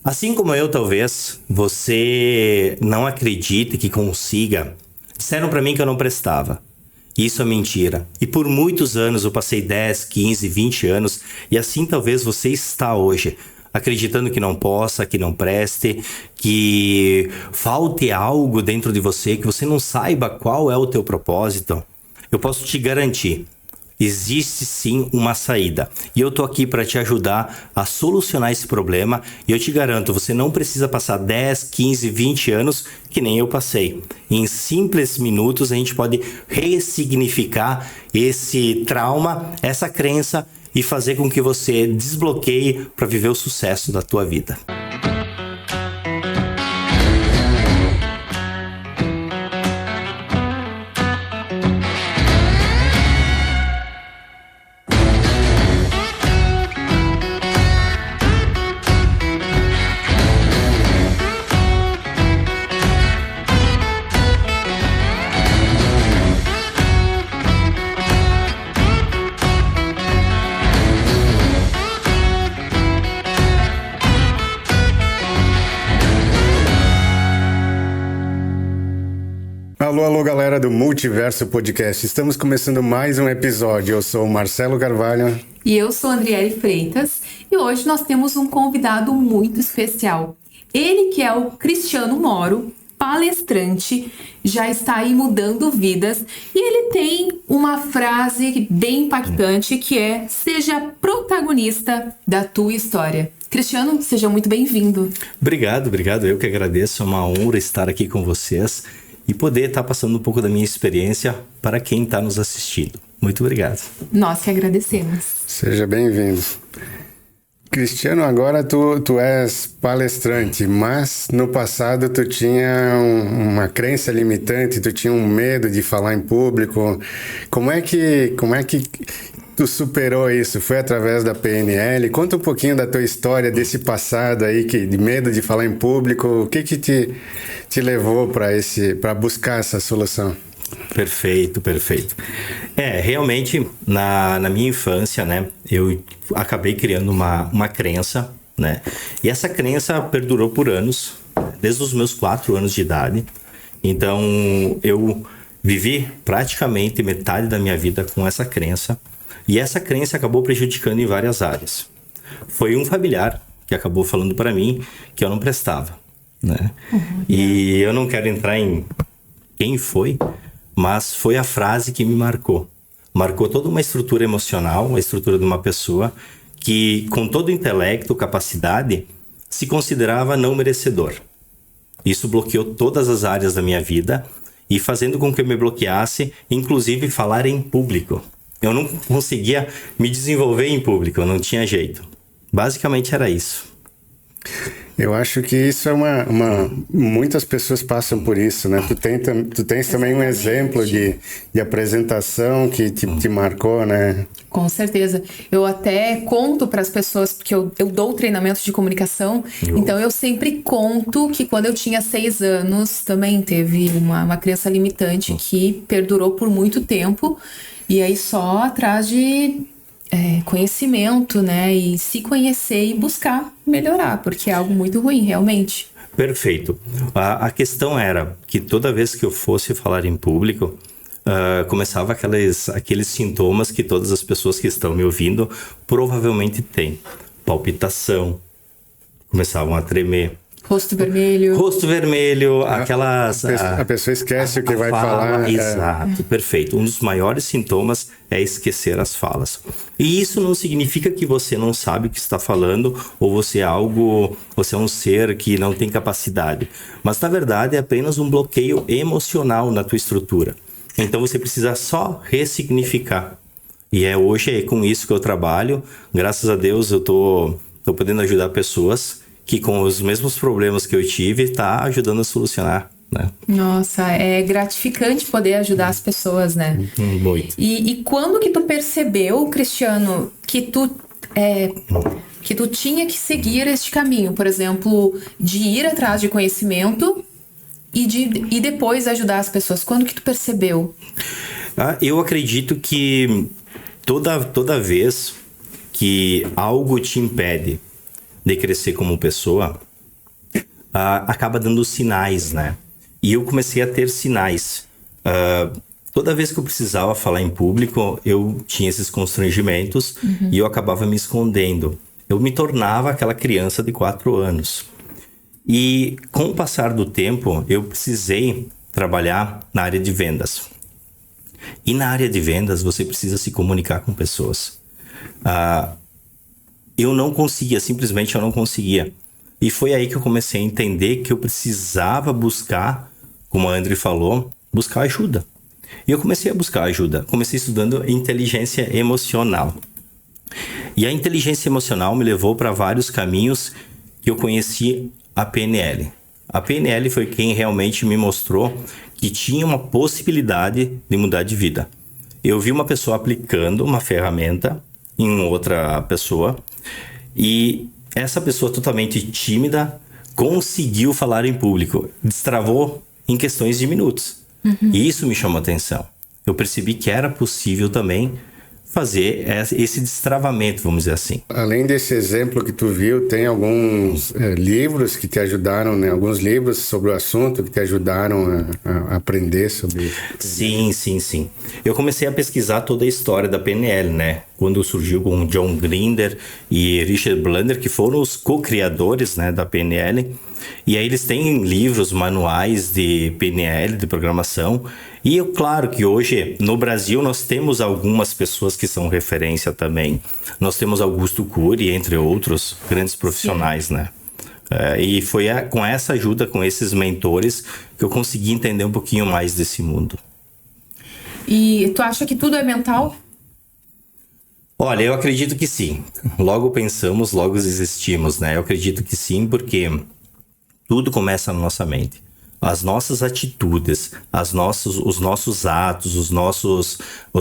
Assim como eu, talvez, você não acredite que consiga. Disseram pra mim que eu não prestava. Isso é mentira. E por muitos anos, eu passei 10, 15, 20 anos, e assim talvez você está hoje, acreditando que não possa, que não preste, que falte algo dentro de você, que você não saiba qual é o teu propósito. Eu posso te garantir. Existe sim uma saída. E eu tô aqui para te ajudar a solucionar esse problema. E eu te garanto, você não precisa passar 10, 15, 20 anos que nem eu passei. Em simples minutos a gente pode ressignificar esse trauma, essa crença e fazer com que você desbloqueie para viver o sucesso da tua vida. Alô, galera do Multiverso Podcast. Estamos começando mais um episódio. Eu sou o Marcelo Carvalho. E eu sou a Andriele Freitas. E hoje nós temos um convidado muito especial. Ele que é o Cristiano Moro, palestrante, já está aí mudando vidas. E ele tem uma frase bem impactante que é: seja protagonista da tua história. Cristiano, seja muito bem-vindo. Obrigado. Eu que agradeço. É uma honra estar aqui com vocês e poder estar passando um pouco da minha experiência para quem está nos assistindo. Muito obrigado. Nós que agradecemos. Seja bem-vindo. Cristiano, agora tu és palestrante, mas no passado tu tinha uma crença limitante, tu tinha um medo de falar em público. Como é que tu superou isso? Foi através da PNL? Conta um pouquinho da tua história, desse passado aí de medo de falar em público. O que te levou para buscar essa solução? Perfeito. Realmente, na minha infância, né, eu acabei criando uma crença, né, e essa crença perdurou por anos, desde os meus 4 anos de idade. Então, eu vivi praticamente metade da minha vida com essa crença, e essa crença acabou prejudicando em várias áreas. Foi um familiar que acabou falando para mim que eu não prestava, né, e eu não quero entrar em quem foi, mas foi a frase que me marcou. Marcou toda uma estrutura emocional, a estrutura de uma pessoa que, com todo o intelecto, capacidade, se considerava não merecedor. Isso bloqueou todas as áreas da minha vida e fazendo com que eu me bloqueasse, inclusive falar em público. Eu não conseguia me desenvolver em público, eu não tinha jeito. Basicamente era isso. Eu acho que isso é muitas pessoas passam por isso, né? Tu tens também um exemplo de apresentação que te marcou, né? Com certeza. Eu até conto para as pessoas, porque eu dou treinamento de comunicação, então eu sempre conto que quando eu tinha 6 anos também teve uma crença limitante que perdurou por muito tempo, e aí só atrás de conhecimento, né? E se conhecer e buscar melhorar, porque é algo muito ruim, realmente. Perfeito. A questão era que toda vez que eu fosse falar em público, começava aqueles sintomas que todas as pessoas que estão me ouvindo provavelmente têm. Palpitação, começavam a tremer. Rosto vermelho, aquelas... A pessoa esquece o que vai falar. Exato, perfeito. Um dos maiores sintomas é esquecer as falas. E isso não significa que você não sabe o que está falando ou você é um ser que não tem capacidade. Mas, na verdade, é apenas um bloqueio emocional na tua estrutura. Então, você precisa só ressignificar. E hoje é com isso que eu trabalho. Graças a Deus, eu tô podendo ajudar pessoas que com os mesmos problemas que eu tive, está ajudando a solucionar, né? Nossa, é gratificante poder ajudar as pessoas, né? Muito. E quando que tu percebeu, Cristiano, que tu tinha que seguir este caminho, por exemplo, de ir atrás de conhecimento e depois ajudar as pessoas? Quando que tu percebeu? Eu acredito que toda vez que algo te impede de crescer como pessoa, acaba dando sinais, né? E eu comecei a ter sinais. Toda vez que eu precisava falar em público, eu tinha esses constrangimentos e eu acabava me escondendo. Eu me tornava aquela criança de 4 anos. E com o passar do tempo, eu precisei trabalhar na área de vendas. E na área de vendas, você precisa se comunicar com pessoas. Eu não conseguia, simplesmente eu não conseguia. E foi aí que eu comecei a entender que eu precisava buscar, como a André falou, buscar ajuda. E eu comecei a buscar ajuda. Comecei estudando inteligência emocional. E a inteligência emocional me levou para vários caminhos que eu conheci a PNL. A PNL foi quem realmente me mostrou que tinha uma possibilidade de mudar de vida. Eu vi uma pessoa aplicando uma ferramenta em outra pessoa e essa pessoa totalmente tímida conseguiu falar em público, destravou em questões de minutos. E isso me chamou a atenção. Eu percebi que era possível também fazer esse destravamento, vamos dizer assim. Além desse exemplo que tu viu, tem alguns livros que te ajudaram, né? Alguns livros sobre o assunto que te ajudaram a aprender sobre isso? Sim. Eu comecei a pesquisar toda a história da PNL, né? Quando surgiu com John Grinder e Richard Bandler, que foram os co-criadores, né, da PNL. E aí eles têm livros, manuais de PNL, de programação. E claro que hoje, no Brasil, nós temos algumas pessoas que são referência também. Nós temos Augusto Cury, entre outros grandes profissionais, né? E foi com essa ajuda, com esses mentores, que eu consegui entender um pouquinho mais desse mundo. E tu acha que tudo é mental? Olha, eu acredito que sim. Logo pensamos, logo existimos, né? Eu acredito que sim, porque tudo começa na nossa mente. As nossas atitudes, os nossos atos, os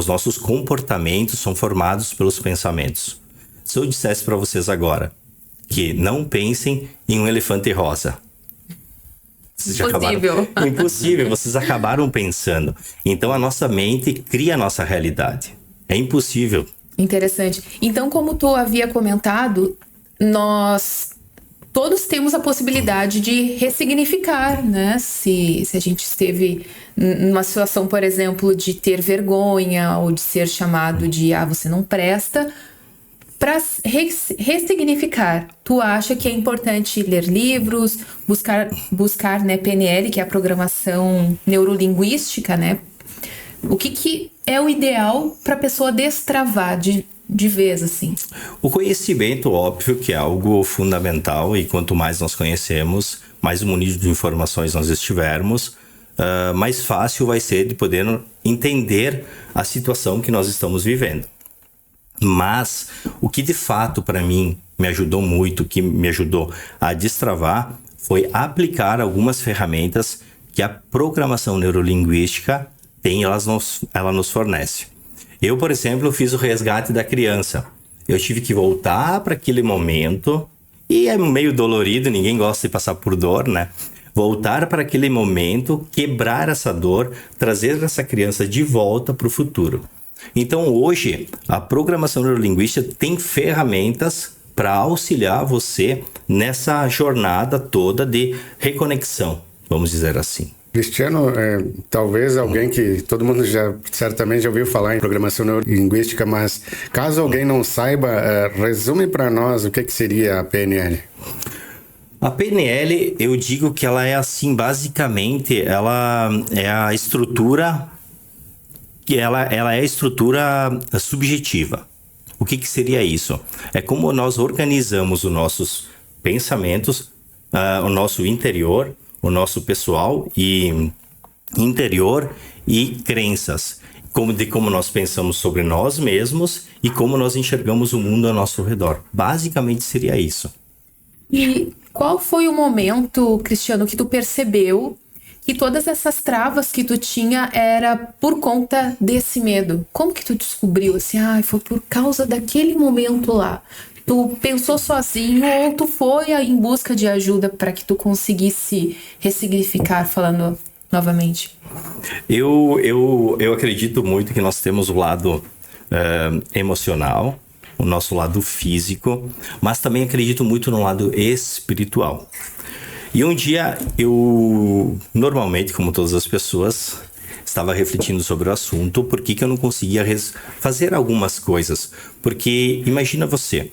nossos comportamentos são formados pelos pensamentos. Se eu dissesse para vocês agora que não pensem em um elefante rosa. Impossível, vocês acabaram pensando. Então a nossa mente cria a nossa realidade. É impossível. Interessante. Então, como tu havia comentado, nós todos temos a possibilidade de ressignificar, né? Se a gente esteve numa situação, por exemplo, de ter vergonha ou de ser chamado de você não presta, para ressignificar, tu acha que é importante ler livros, buscar né, PNL, que é a programação neurolinguística, né? O que é o ideal para a pessoa destravar de vez, assim? O conhecimento, óbvio, que é algo fundamental, e quanto mais nós conhecemos, mais munido de informações nós estivermos, mais fácil vai ser de poder entender a situação que nós estamos vivendo. Mas o que de fato para mim me ajudou muito, que me ajudou a destravar, foi aplicar algumas ferramentas que a programação neurolinguística ela nos fornece. Eu, por exemplo, fiz o resgate da criança. Eu tive que voltar para aquele momento, e é meio dolorido, ninguém gosta de passar por dor, né? Voltar para aquele momento, quebrar essa dor, trazer essa criança de volta para o futuro. Então, hoje, a programação neurolinguística tem ferramentas para auxiliar você nessa jornada toda de reconexão, vamos dizer assim. Cristiano, talvez alguém que todo mundo certamente já ouviu falar em programação neurolinguística, mas caso alguém não saiba, resume para nós o que seria a PNL. A PNL, eu digo que ela é assim, basicamente, ela é a estrutura, ela é a estrutura subjetiva. O que seria isso? É como nós organizamos os nossos pensamentos, o nosso interior, o nosso pessoal e interior e crenças, como nós pensamos sobre nós mesmos e como nós enxergamos o mundo ao nosso redor. Basicamente seria isso. E qual foi o momento, Cristiano, que tu percebeu que todas essas travas que tu tinha era por conta desse medo? Como que tu descobriu assim, foi por causa daquele momento lá? Tu pensou sozinho ou tu foi em busca de ajuda para que tu conseguisse ressignificar, falando novamente? Eu acredito muito que nós temos o lado emocional, o nosso lado físico, mas também acredito muito no lado espiritual. E um dia eu, normalmente, como todas as pessoas, estava refletindo sobre o assunto, por que eu não conseguia fazer algumas coisas. Porque imagina você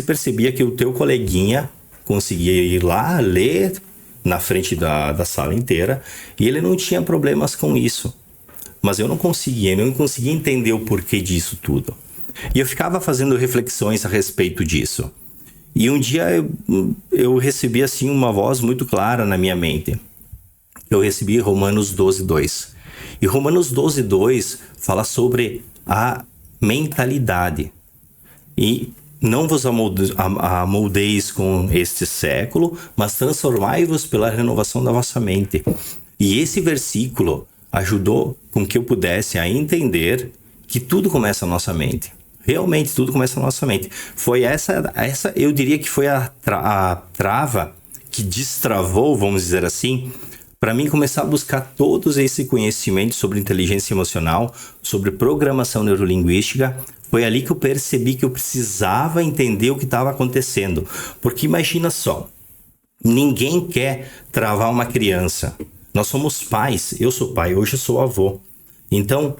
percebia que o teu coleguinha conseguia ir lá ler na frente da sala inteira e ele não tinha problemas com isso. Mas eu não conseguia entender o porquê disso tudo. E eu ficava fazendo reflexões a respeito disso. E um dia eu recebi assim uma voz muito clara na minha mente. Eu recebi Romanos 12:2. E Romanos 12:2 fala sobre a mentalidade. E não vos amoldeis com este século, mas transformai-vos pela renovação da vossa mente. E esse versículo ajudou com que eu pudesse a entender que tudo começa na nossa mente. Realmente tudo começa na nossa mente. Foi essa eu diria que foi a trava que destravou, vamos dizer assim, para mim começar a buscar todos esse conhecimento sobre inteligência emocional, sobre programação neurolinguística. Foi ali que eu percebi que eu precisava entender o que estava acontecendo. Porque imagina só, ninguém quer travar uma criança. Nós somos pais, eu sou pai, hoje eu sou avô. Então,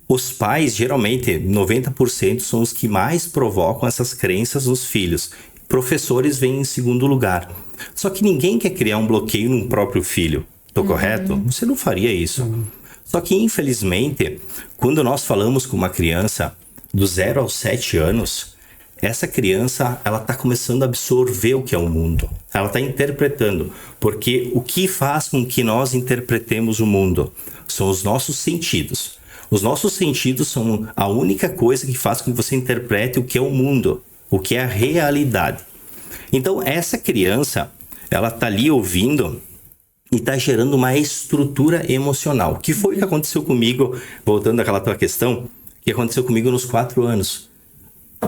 os pais, geralmente, 90% são os que mais provocam essas crenças nos filhos. Professores vêm em segundo lugar. Só que ninguém quer criar um bloqueio no próprio filho. Tô correto? Você não faria isso. Só que, infelizmente, quando nós falamos com uma criança do 0 aos 7 anos, essa criança, ela está começando a absorver o que é o mundo. Ela está interpretando. Porque o que faz com que nós interpretemos o mundo são os nossos sentidos. Os nossos sentidos são a única coisa que faz com que você interprete o que é o mundo, o que é a realidade. Então, essa criança, ela está ali ouvindo e está gerando uma estrutura emocional. Que foi o que aconteceu comigo, voltando àquela tua questão, que aconteceu comigo nos 4 anos.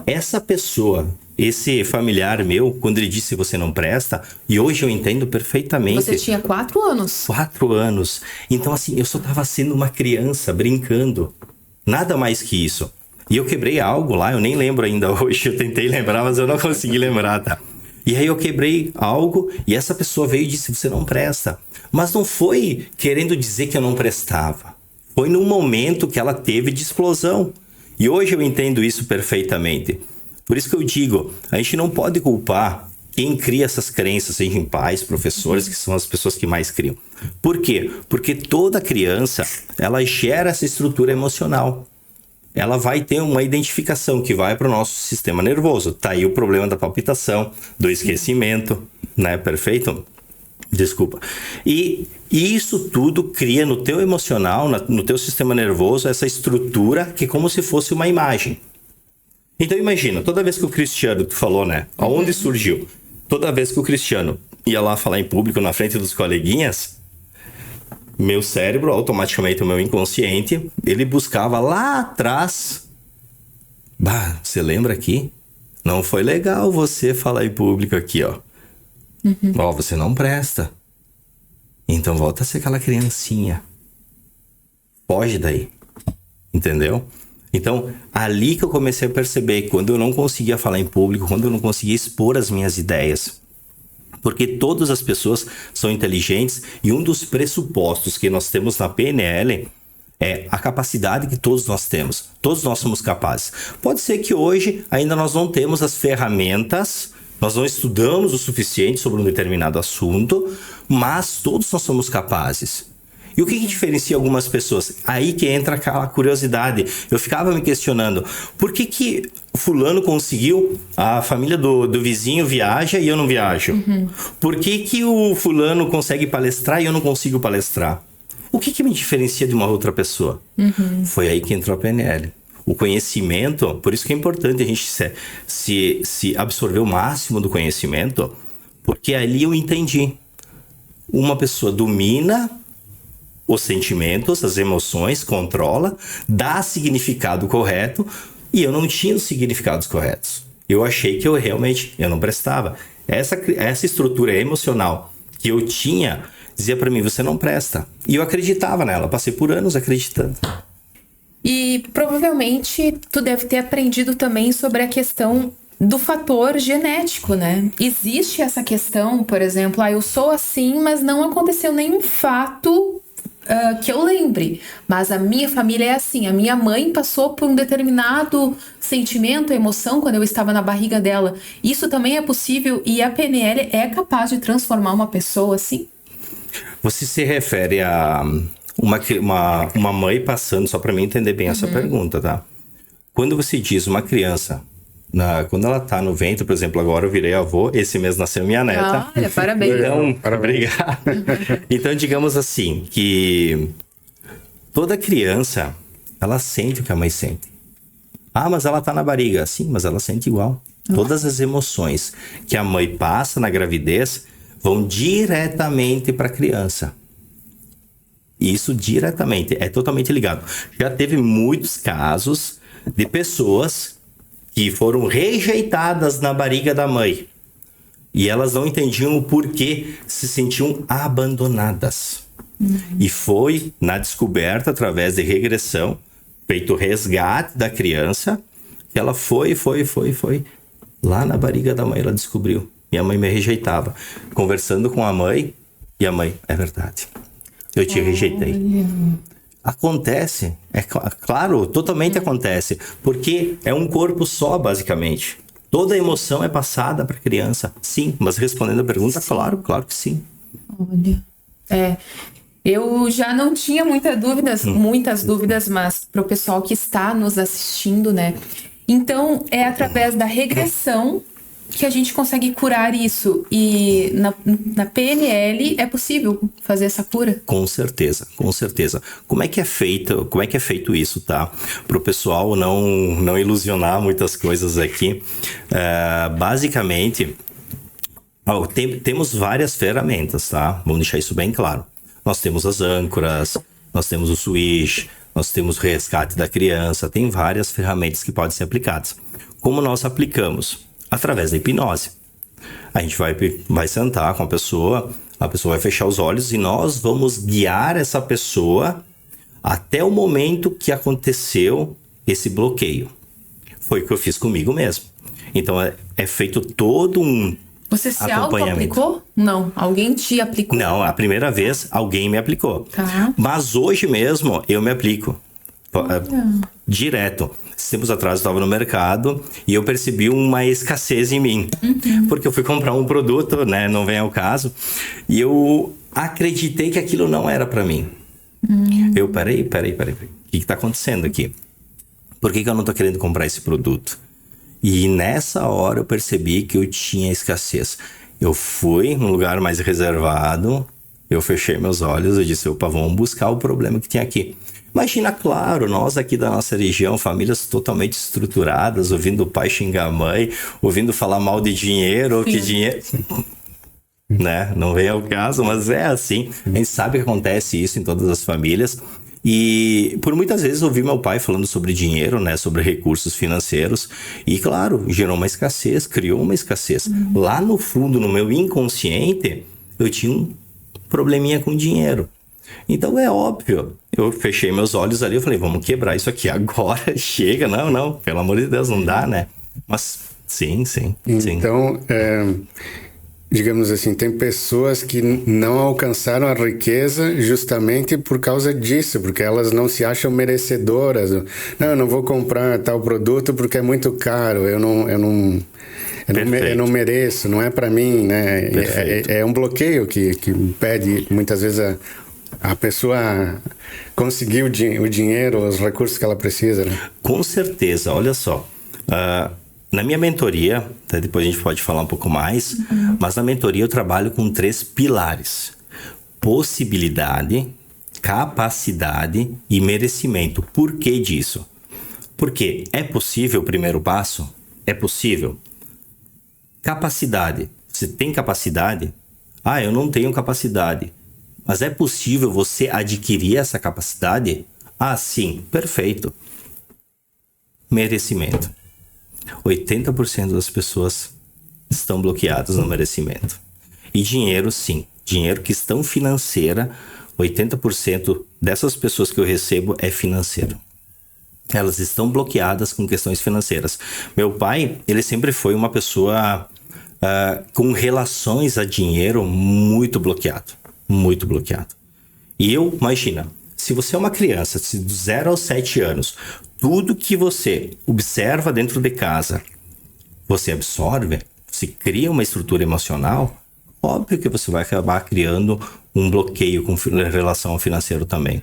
Essa pessoa, esse familiar meu, quando ele disse você não presta, e hoje eu entendo perfeitamente. Você tinha 4 anos. 4 anos. Então assim, eu só estava sendo uma criança, brincando. Nada mais que isso. E eu quebrei algo lá, eu nem lembro ainda hoje, eu tentei lembrar, mas eu não consegui lembrar, tá? E aí eu quebrei algo e essa pessoa veio e disse, você não presta. Mas não foi querendo dizer que eu não prestava. Foi num momento que ela teve de explosão. E hoje eu entendo isso perfeitamente. Por isso que eu digo, a gente não pode culpar quem cria essas crenças, sejam pais, professores, que são as pessoas que mais criam. Por quê? Porque toda criança, ela gera essa estrutura emocional. Ela vai ter uma identificação que vai para o nosso sistema nervoso. Tá aí o problema da palpitação, do esquecimento, né? Perfeito? Desculpa. E isso tudo cria no teu emocional, no teu sistema nervoso, essa estrutura que é como se fosse uma imagem. Então imagina, toda vez que o Cristiano, tu falou, né? Aonde surgiu? Toda vez que o Cristiano ia lá falar em público na frente dos coleguinhas, meu cérebro, automaticamente o meu inconsciente, ele buscava lá atrás. Bah, você lembra aqui? Não foi legal você falar em público aqui, ó. Ó, você não presta. Então volta a ser aquela criancinha. Foge daí. Entendeu? Então, ali que eu comecei a perceber, quando eu não conseguia falar em público, quando eu não conseguia expor as minhas ideias. Porque todas as pessoas são inteligentes e um dos pressupostos que nós temos na PNL é a capacidade que todos nós temos. Todos nós somos capazes. Pode ser que hoje ainda nós não temos as ferramentas, nós não estudamos o suficiente sobre um determinado assunto, mas todos nós somos capazes. E o que diferencia algumas pessoas? Aí que entra aquela curiosidade. Eu ficava me questionando, por que fulano conseguiu, a família do vizinho viaja e eu não viajo? Por que o fulano consegue palestrar e eu não consigo palestrar? O que me diferencia de uma outra pessoa? Foi aí que entrou a PNL. O conhecimento, por isso que é importante a gente se absorver o máximo do conhecimento, porque ali eu entendi. Uma pessoa domina os sentimentos, as emoções, controla, dá significado correto, e eu não tinha os significados corretos. Eu achei que eu não prestava. Essa estrutura emocional que eu tinha, dizia para mim, você não presta. E eu acreditava nela, passei por anos acreditando. E provavelmente tu deve ter aprendido também sobre a questão do fator genético, né? Existe essa questão, por exemplo, eu sou assim, mas não aconteceu nenhum fato que eu lembre. Mas a minha família é assim. A minha mãe passou por um determinado sentimento, emoção, quando eu estava na barriga dela. Isso também é possível e a PNL é capaz de transformar uma pessoa assim? Você se refere a uma mãe passando, só para mim entender bem essa pergunta, tá? Quando você diz uma criança, quando ela tá no ventre, por exemplo, agora eu virei avô, esse mês nasceu minha neta. Olha, parabéns. Então, obrigado. Então, digamos assim, que toda criança, ela sente o que a mãe sente. Mas ela tá na barriga. Sim, mas ela sente igual. Todas as emoções que a mãe passa na gravidez vão diretamente para a criança. Isso diretamente, é totalmente ligado. Já teve muitos casos de pessoas que foram rejeitadas na barriga da mãe. E elas não entendiam o porquê, se sentiam abandonadas. E foi na descoberta, através de regressão, feito o resgate da criança, que ela foi. Lá na barriga da mãe ela descobriu. Minha mãe me rejeitava. Conversando com a mãe, e a mãe, é verdade. Eu te rejeitei. Acontece, é claro, totalmente acontece, porque é um corpo só, basicamente. Toda emoção é passada para a criança. Sim, mas respondendo a pergunta, claro que sim. Olha, eu já não tinha muitas dúvidas, mas para o pessoal que está nos assistindo, né? Então, é através da regressão que a gente consegue curar isso. E na PNL é possível fazer essa cura? Com certeza. Como é que é feito isso, tá? Para o pessoal não ilusionar muitas coisas aqui. Basicamente, temos várias ferramentas, tá? Vamos deixar isso bem claro. Nós temos as âncoras, nós temos o switch, nós temos o resgate da criança, tem várias ferramentas que podem ser aplicadas. Como nós aplicamos? Através da hipnose. A gente vai sentar com a pessoa vai fechar os olhos e nós vamos guiar essa pessoa até o momento que aconteceu esse bloqueio. Foi o que eu fiz comigo mesmo. Então é feito todo um Você se auto-aplicou? Não, alguém te aplicou? Não, a primeira vez alguém me aplicou. Tá. Mas hoje mesmo eu me aplico. Direto. Tempos atrás eu estava no mercado e eu percebi uma escassez em mim. Porque eu fui comprar um produto, né? Não vem ao caso. E eu acreditei que aquilo não era para mim. Eu, peraí. O que está acontecendo aqui? Por que eu não estou querendo comprar esse produto? E nessa hora eu percebi que eu tinha escassez. Eu fui num lugar mais reservado, eu fechei meus olhos e disse, opa, vamos buscar o problema que tem aqui. Imagina, claro, nós aqui da nossa região, famílias totalmente estruturadas, ouvindo o pai xingar a mãe, ouvindo falar mal de dinheiro, ou que dinheiro... né? Não vem ao caso, mas é assim. A gente sabe que acontece isso em todas as famílias. E por muitas vezes ouvi meu pai falando sobre dinheiro, né? Sobre recursos financeiros. E claro, gerou uma escassez, criou uma escassez. Lá no fundo, no meu inconsciente, eu tinha um probleminha com dinheiro. Então é óbvio, eu fechei meus olhos ali, eu falei, vamos quebrar isso aqui agora, chega, não, pelo amor de Deus, não dá, né? Mas sim. Então, digamos assim, tem pessoas que não alcançaram a riqueza justamente por causa disso, porque elas não se acham merecedoras. Não, eu não vou comprar tal produto porque é muito caro, eu não mereço, não é para mim, né? É um bloqueio que impede muitas vezes a pessoa conseguir o dinheiro, os recursos que ela precisa, né? Com certeza, olha só. Na minha mentoria, até depois a gente pode falar um pouco mais, mas na mentoria eu trabalho com 3 pilares: possibilidade, capacidade e merecimento. Por que disso? Porque é possível o primeiro passo? É possível. Capacidade. Você tem capacidade? Eu não tenho capacidade. Mas é possível você adquirir essa capacidade? Sim, perfeito. Merecimento. 80% das pessoas estão bloqueadas no merecimento. E dinheiro, sim. Dinheiro, questão financeira, 80% dessas pessoas que eu recebo é financeiro. Elas estão bloqueadas com questões financeiras. Meu pai, ele sempre foi uma pessoa com relações a dinheiro muito bloqueado. Muito bloqueado. E imagina, se você é uma criança de 0 aos 7 anos, tudo que você observa dentro de casa, você absorve, você cria uma estrutura emocional, óbvio que você vai acabar criando um bloqueio com relação ao financeiro também.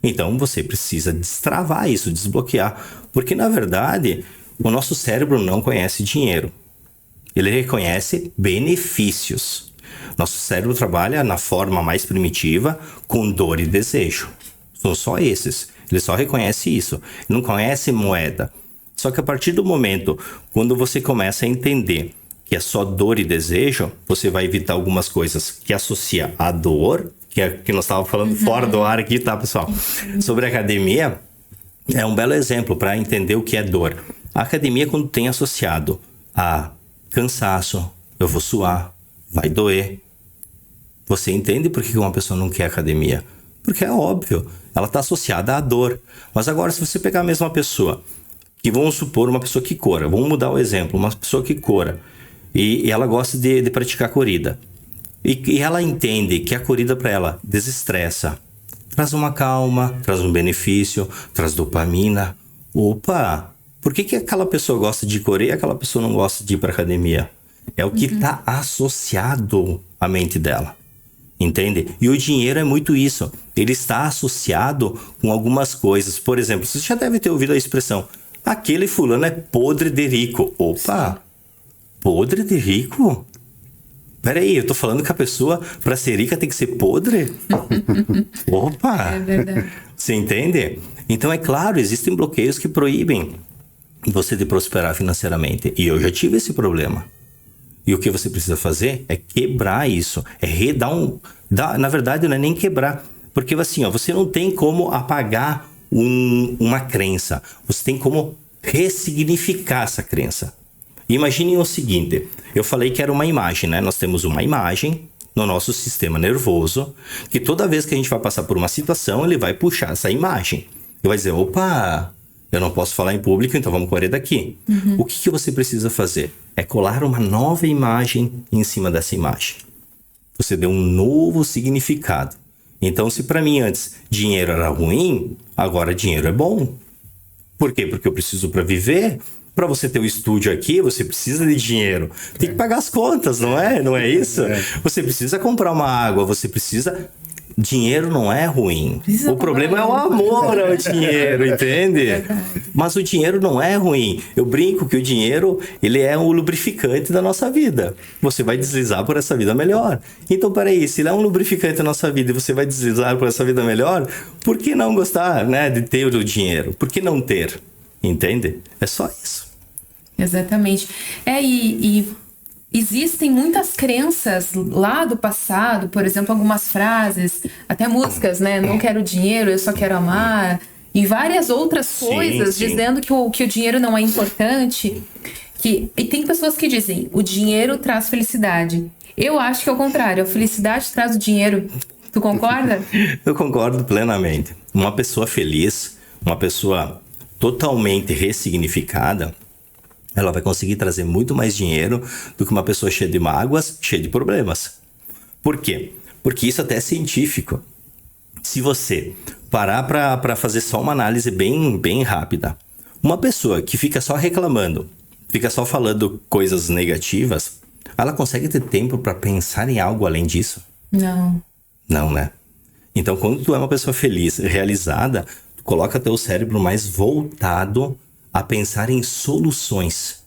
Então, você precisa destravar isso, desbloquear. Porque, na verdade, o nosso cérebro não conhece dinheiro. Ele reconhece benefícios. Nosso cérebro trabalha na forma mais primitiva, com dor e desejo. São só esses. Ele só reconhece isso. Ele não conhece moeda. Só que a partir do momento, quando você começa a entender que é só dor e desejo, você vai evitar algumas coisas que associa a dor, que é que nós estávamos falando fora do ar aqui, tá, pessoal? Sobre a academia, é um belo exemplo para entender o que é dor. A academia, quando tem associado a cansaço, eu vou suar, vai doer. Você entende por que uma pessoa não quer academia? Porque é óbvio, ela está associada à dor. Mas agora, se você pegar a mesma pessoa, que vamos supor uma pessoa que cora, vamos mudar o exemplo, uma pessoa que cora, e ela gosta de praticar corrida. E ela entende que a corrida para ela desestressa, traz uma calma, traz um benefício, traz dopamina. Opa, por que aquela pessoa gosta de correr e aquela pessoa não gosta de ir para academia? É o que está associado à mente dela, entende? E o dinheiro é muito isso. Ele está associado com algumas coisas. Por exemplo, você já deve ter ouvido a expressão, aquele fulano é podre de rico. Opa, podre de rico? Peraí, eu tô falando que a pessoa, pra ser rica, tem que ser podre? Opa! É verdade. Você entende? Então, é claro, existem bloqueios que proíbem você de prosperar financeiramente. E eu já tive esse problema. E o que você precisa fazer é quebrar isso. Na verdade, não é nem quebrar. Porque assim, você não tem como apagar uma crença. Você tem como ressignificar essa crença. Imaginem o seguinte, eu falei que era uma imagem, né? Nós temos uma imagem no nosso sistema nervoso, que toda vez que a gente vai passar por uma situação, ele vai puxar essa imagem. E vai dizer, opa, eu não posso falar em público, então vamos correr daqui. O que você precisa fazer? É colar uma nova imagem em cima dessa imagem. Você deu um novo significado. Então, se para mim antes dinheiro era ruim, agora dinheiro é bom. Por quê? Porque eu preciso para viver. Para você ter um estúdio aqui, você precisa de dinheiro. Tem que pagar as contas, não é? Não é isso? Você precisa comprar uma água, você precisa... Dinheiro não é ruim. O problema é o amor ao dinheiro, entende? Mas o dinheiro não é ruim. Eu brinco que o dinheiro, ele é o lubrificante da nossa vida. Você vai deslizar por essa vida melhor. Então, peraí, se ele é um lubrificante da nossa vida e você vai deslizar por essa vida melhor, por que não gostar, né, de ter o dinheiro? Por que não ter? Entende? É só isso. Exatamente. E existem muitas crenças lá do passado, por exemplo, algumas frases, até músicas, né? Não quero dinheiro, eu só quero amar. E várias outras coisas dizendo que o dinheiro não é importante. E tem pessoas que dizem, o dinheiro traz felicidade. Eu acho que é o contrário, a felicidade traz o dinheiro. Tu concorda? Eu concordo plenamente. Uma pessoa feliz, uma pessoa totalmente ressignificada, ela vai conseguir trazer muito mais dinheiro do que uma pessoa cheia de mágoas, cheia de problemas. Por quê? Porque isso até é científico. Se você parar para fazer só uma análise bem rápida, uma pessoa que fica só reclamando, fica só falando coisas negativas, ela consegue ter tempo para pensar em algo além disso? Não. Não, né? Então, quando tu é uma pessoa feliz, realizada, tu coloca teu cérebro mais voltado a pensar em soluções.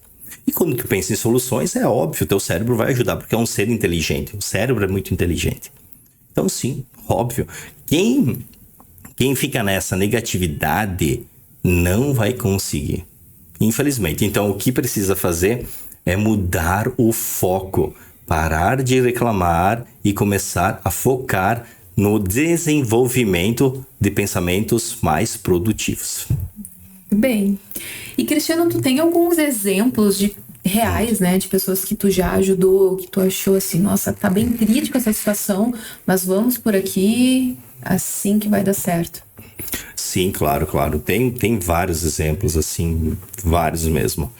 E quando tu pensa em soluções, é óbvio, teu cérebro vai ajudar, porque é um ser inteligente. O cérebro é muito inteligente. Então, sim, óbvio. Quem fica nessa negatividade não vai conseguir. Infelizmente. Então, o que precisa fazer é mudar o foco. Parar de reclamar e começar a focar no desenvolvimento de pensamentos mais produtivos. Bem, e Cristiano, tu tem alguns exemplos reais, né, de pessoas que tu já ajudou, que tu achou assim, nossa, tá bem crítica essa situação, mas vamos por aqui, assim que vai dar certo. Sim, claro. Tem vários exemplos, assim, vários mesmo.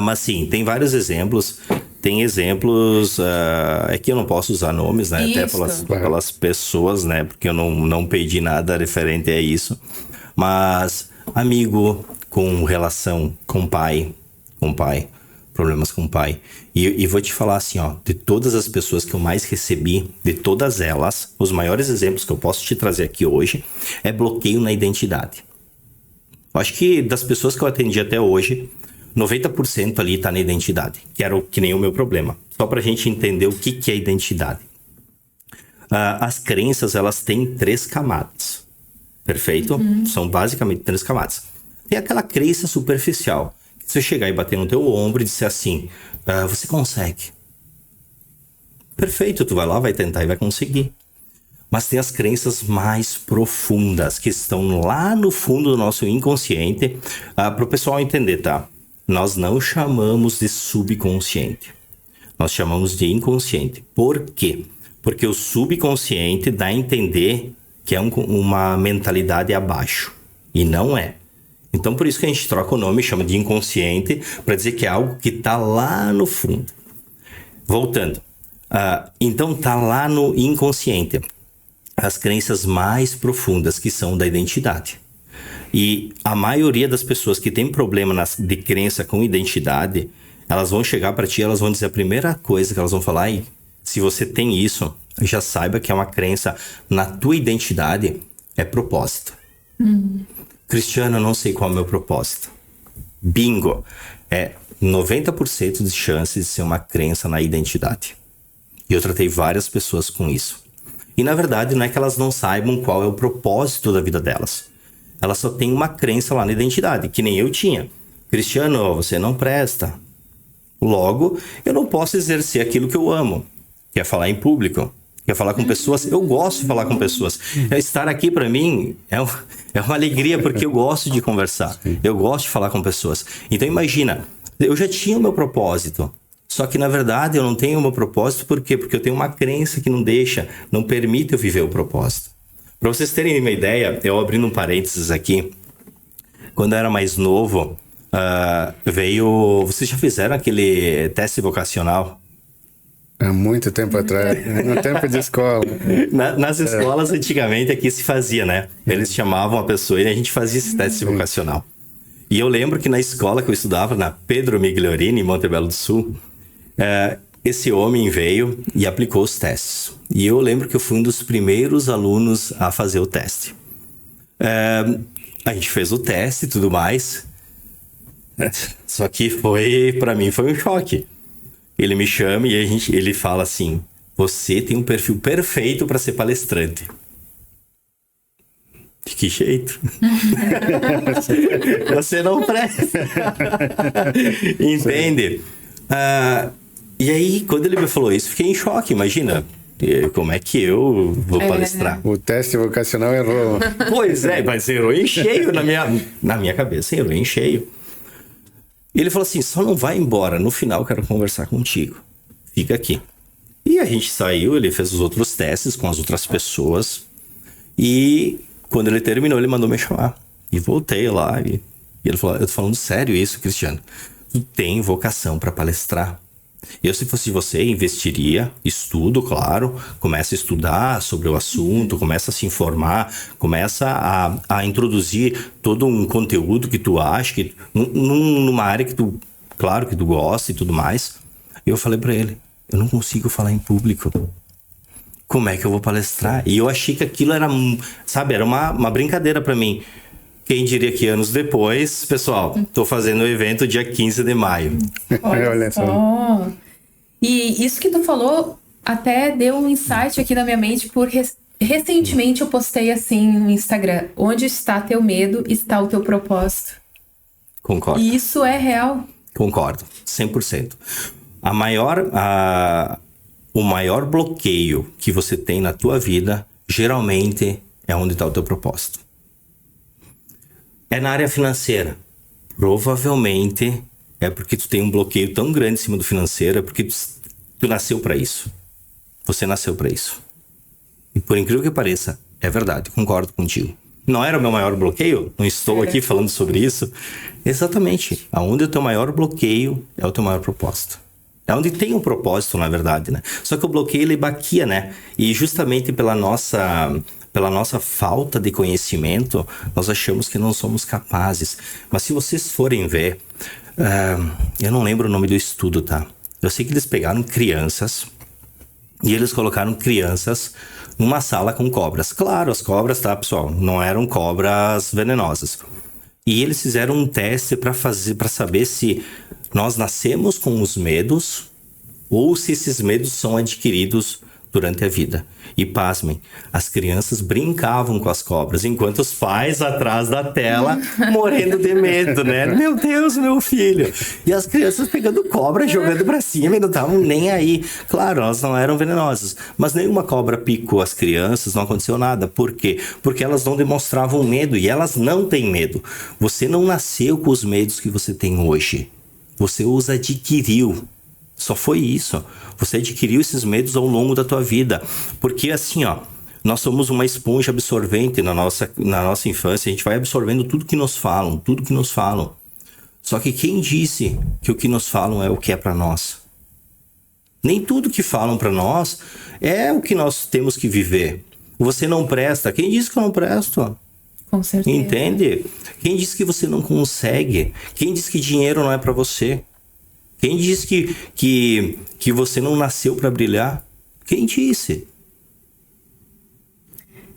Mas sim, tem vários exemplos. Tem exemplos, é que eu não posso usar nomes, né? Até pelas pessoas, né? Porque eu não pedi nada referente a isso. Mas amigo com relação com pai, problemas com o pai. E vou te falar assim, ó, de todas as pessoas que eu mais recebi, de todas elas, os maiores exemplos que eu posso te trazer aqui hoje é bloqueio na identidade. Eu acho que das pessoas que eu atendi até hoje, 90% ali tá na identidade, que nem o meu problema. Só pra gente entender o que é identidade. As crenças, elas têm 3 camadas. Perfeito? São basicamente 3 camadas. Tem aquela crença superficial. Se você chegar e bater no teu ombro e disser assim, você consegue. Perfeito, tu vai lá, vai tentar e vai conseguir. Mas tem as crenças mais profundas, que estão lá no fundo do nosso inconsciente. Para o pessoal entender, tá? Nós não chamamos de subconsciente. Nós chamamos de inconsciente. Por quê? Porque o subconsciente dá a entender que é uma mentalidade abaixo. E não é. Então, por isso que a gente troca o nome, chama de inconsciente, para dizer que é algo que está lá no fundo. Voltando. Então, está lá no inconsciente. As crenças mais profundas, que são da identidade. E a maioria das pessoas que tem problema de crença com identidade, elas vão chegar para ti e elas vão dizer a primeira coisa que elas vão falar, se você tem isso, já saiba que é uma crença na tua identidade, é propósito. Cristiano, eu não sei qual é o meu propósito. Bingo! É 90% de chances de ser uma crença na identidade. E eu tratei várias pessoas com isso. E na verdade não é que elas não saibam qual é o propósito da vida delas. Elas só têm uma crença lá na identidade, que nem eu tinha. Cristiano, você não presta. Logo, eu não posso exercer aquilo que eu amo, que é falar em público, que é falar com pessoas. Eu gosto de falar com pessoas. Estar aqui para mim é uma alegria, porque eu gosto de conversar. Eu gosto de falar com pessoas. Então imagina, eu já tinha o meu propósito. Só que na verdade eu não tenho o meu propósito, por quê? Porque eu tenho uma crença que não permite eu viver o propósito. Para vocês terem uma ideia, eu abrindo um parênteses aqui, quando eu era mais novo, vocês já fizeram aquele teste vocacional? Há muito tempo atrás, no tempo de escola. Nas escolas, antigamente, aqui se fazia, né? Eles chamavam a pessoa e a gente fazia esse teste vocacional. E eu lembro que na escola que eu estudava, na Pedro Migliorini, em Montebello do Sul, esse homem veio e aplicou os testes. E eu lembro que eu fui um dos primeiros alunos a fazer o teste. A gente fez o teste e tudo mais. Só que para mim foi um choque. Ele me chama e ele fala assim, você tem um perfil perfeito para ser palestrante. De que jeito? Você não presta. Entende? E aí, quando ele me falou isso, fiquei em choque. Imagina, como é que eu vou palestrar? O teste vocacional errou. Pois é, mas errou em cheio na minha cabeça, errou em cheio. E ele falou assim, só não vai embora, no final eu quero conversar contigo. Fica aqui. E a gente saiu, ele fez os outros testes com as outras pessoas. E quando ele terminou, ele mandou me chamar. E voltei lá. E ele falou, eu tô falando sério isso, Cristiano. Tu tem vocação para palestrar. Eu, se fosse você, investiria, estudo, claro, começa a estudar sobre o assunto, começa a se informar, começa a introduzir todo um conteúdo que tu acha, numa área que tu, claro, que tu gosta e tudo mais. Eu falei pra ele, eu não consigo falar em público. Como é que eu vou palestrar? E eu achei que aquilo era, sabe, era uma brincadeira pra mim. Quem diria que anos depois, pessoal, tô fazendo o evento dia 15 de maio. Olha só. E isso que tu falou até deu um insight aqui na minha mente, porque recentemente eu postei assim no Instagram, onde está teu medo, está o teu propósito. Concordo. E isso é real. Concordo, 100%. O maior bloqueio que você tem na tua vida, geralmente, é onde está o teu propósito. É na área financeira. Provavelmente é porque tu tem um bloqueio tão grande em cima do financeiro, é porque tu nasceu para isso. Você nasceu para isso. E por incrível que pareça, é verdade, concordo contigo. Não era o meu maior bloqueio? Não estou aqui falando sobre isso? Exatamente. Aonde é o teu maior bloqueio é o teu maior propósito. É onde tem um propósito, na verdade, né? Só que o bloqueio, ele baquia, né? E justamente pela nossa falta de conhecimento, nós achamos que não somos capazes. Mas se vocês forem ver, eu não lembro o nome do estudo, tá? Eu sei que eles pegaram crianças e eles colocaram crianças numa sala com cobras. Claro, as cobras, tá, pessoal? Não eram cobras venenosas. E eles fizeram um teste para saber se nós nascemos com os medos ou se esses medos são adquiridos durante a vida. E pasmem, as crianças brincavam com as cobras, enquanto os pais atrás da tela morrendo de medo, né? Meu Deus, meu filho! E as crianças pegando cobra, jogando pra cima e não estavam nem aí. Claro, elas não eram venenosas, mas nenhuma cobra picou as crianças, não aconteceu nada. Por quê? Porque elas não demonstravam medo, e elas não têm medo. Você não nasceu com os medos que você tem hoje. Você os adquiriu. Só foi isso. Você adquiriu esses medos ao longo da tua vida. Porque assim, ó, nós somos uma esponja absorvente na nossa infância. A gente vai absorvendo tudo que nos falam, tudo que nos falam. Só que quem disse que o que nos falam é o que é para nós? Nem tudo que falam para nós é o que nós temos que viver. Você não presta. Quem disse que eu não presto? Com certeza. Entende? Quem disse que você não consegue? Quem disse que dinheiro não é para você? Quem disse que você não nasceu para brilhar? Quem disse?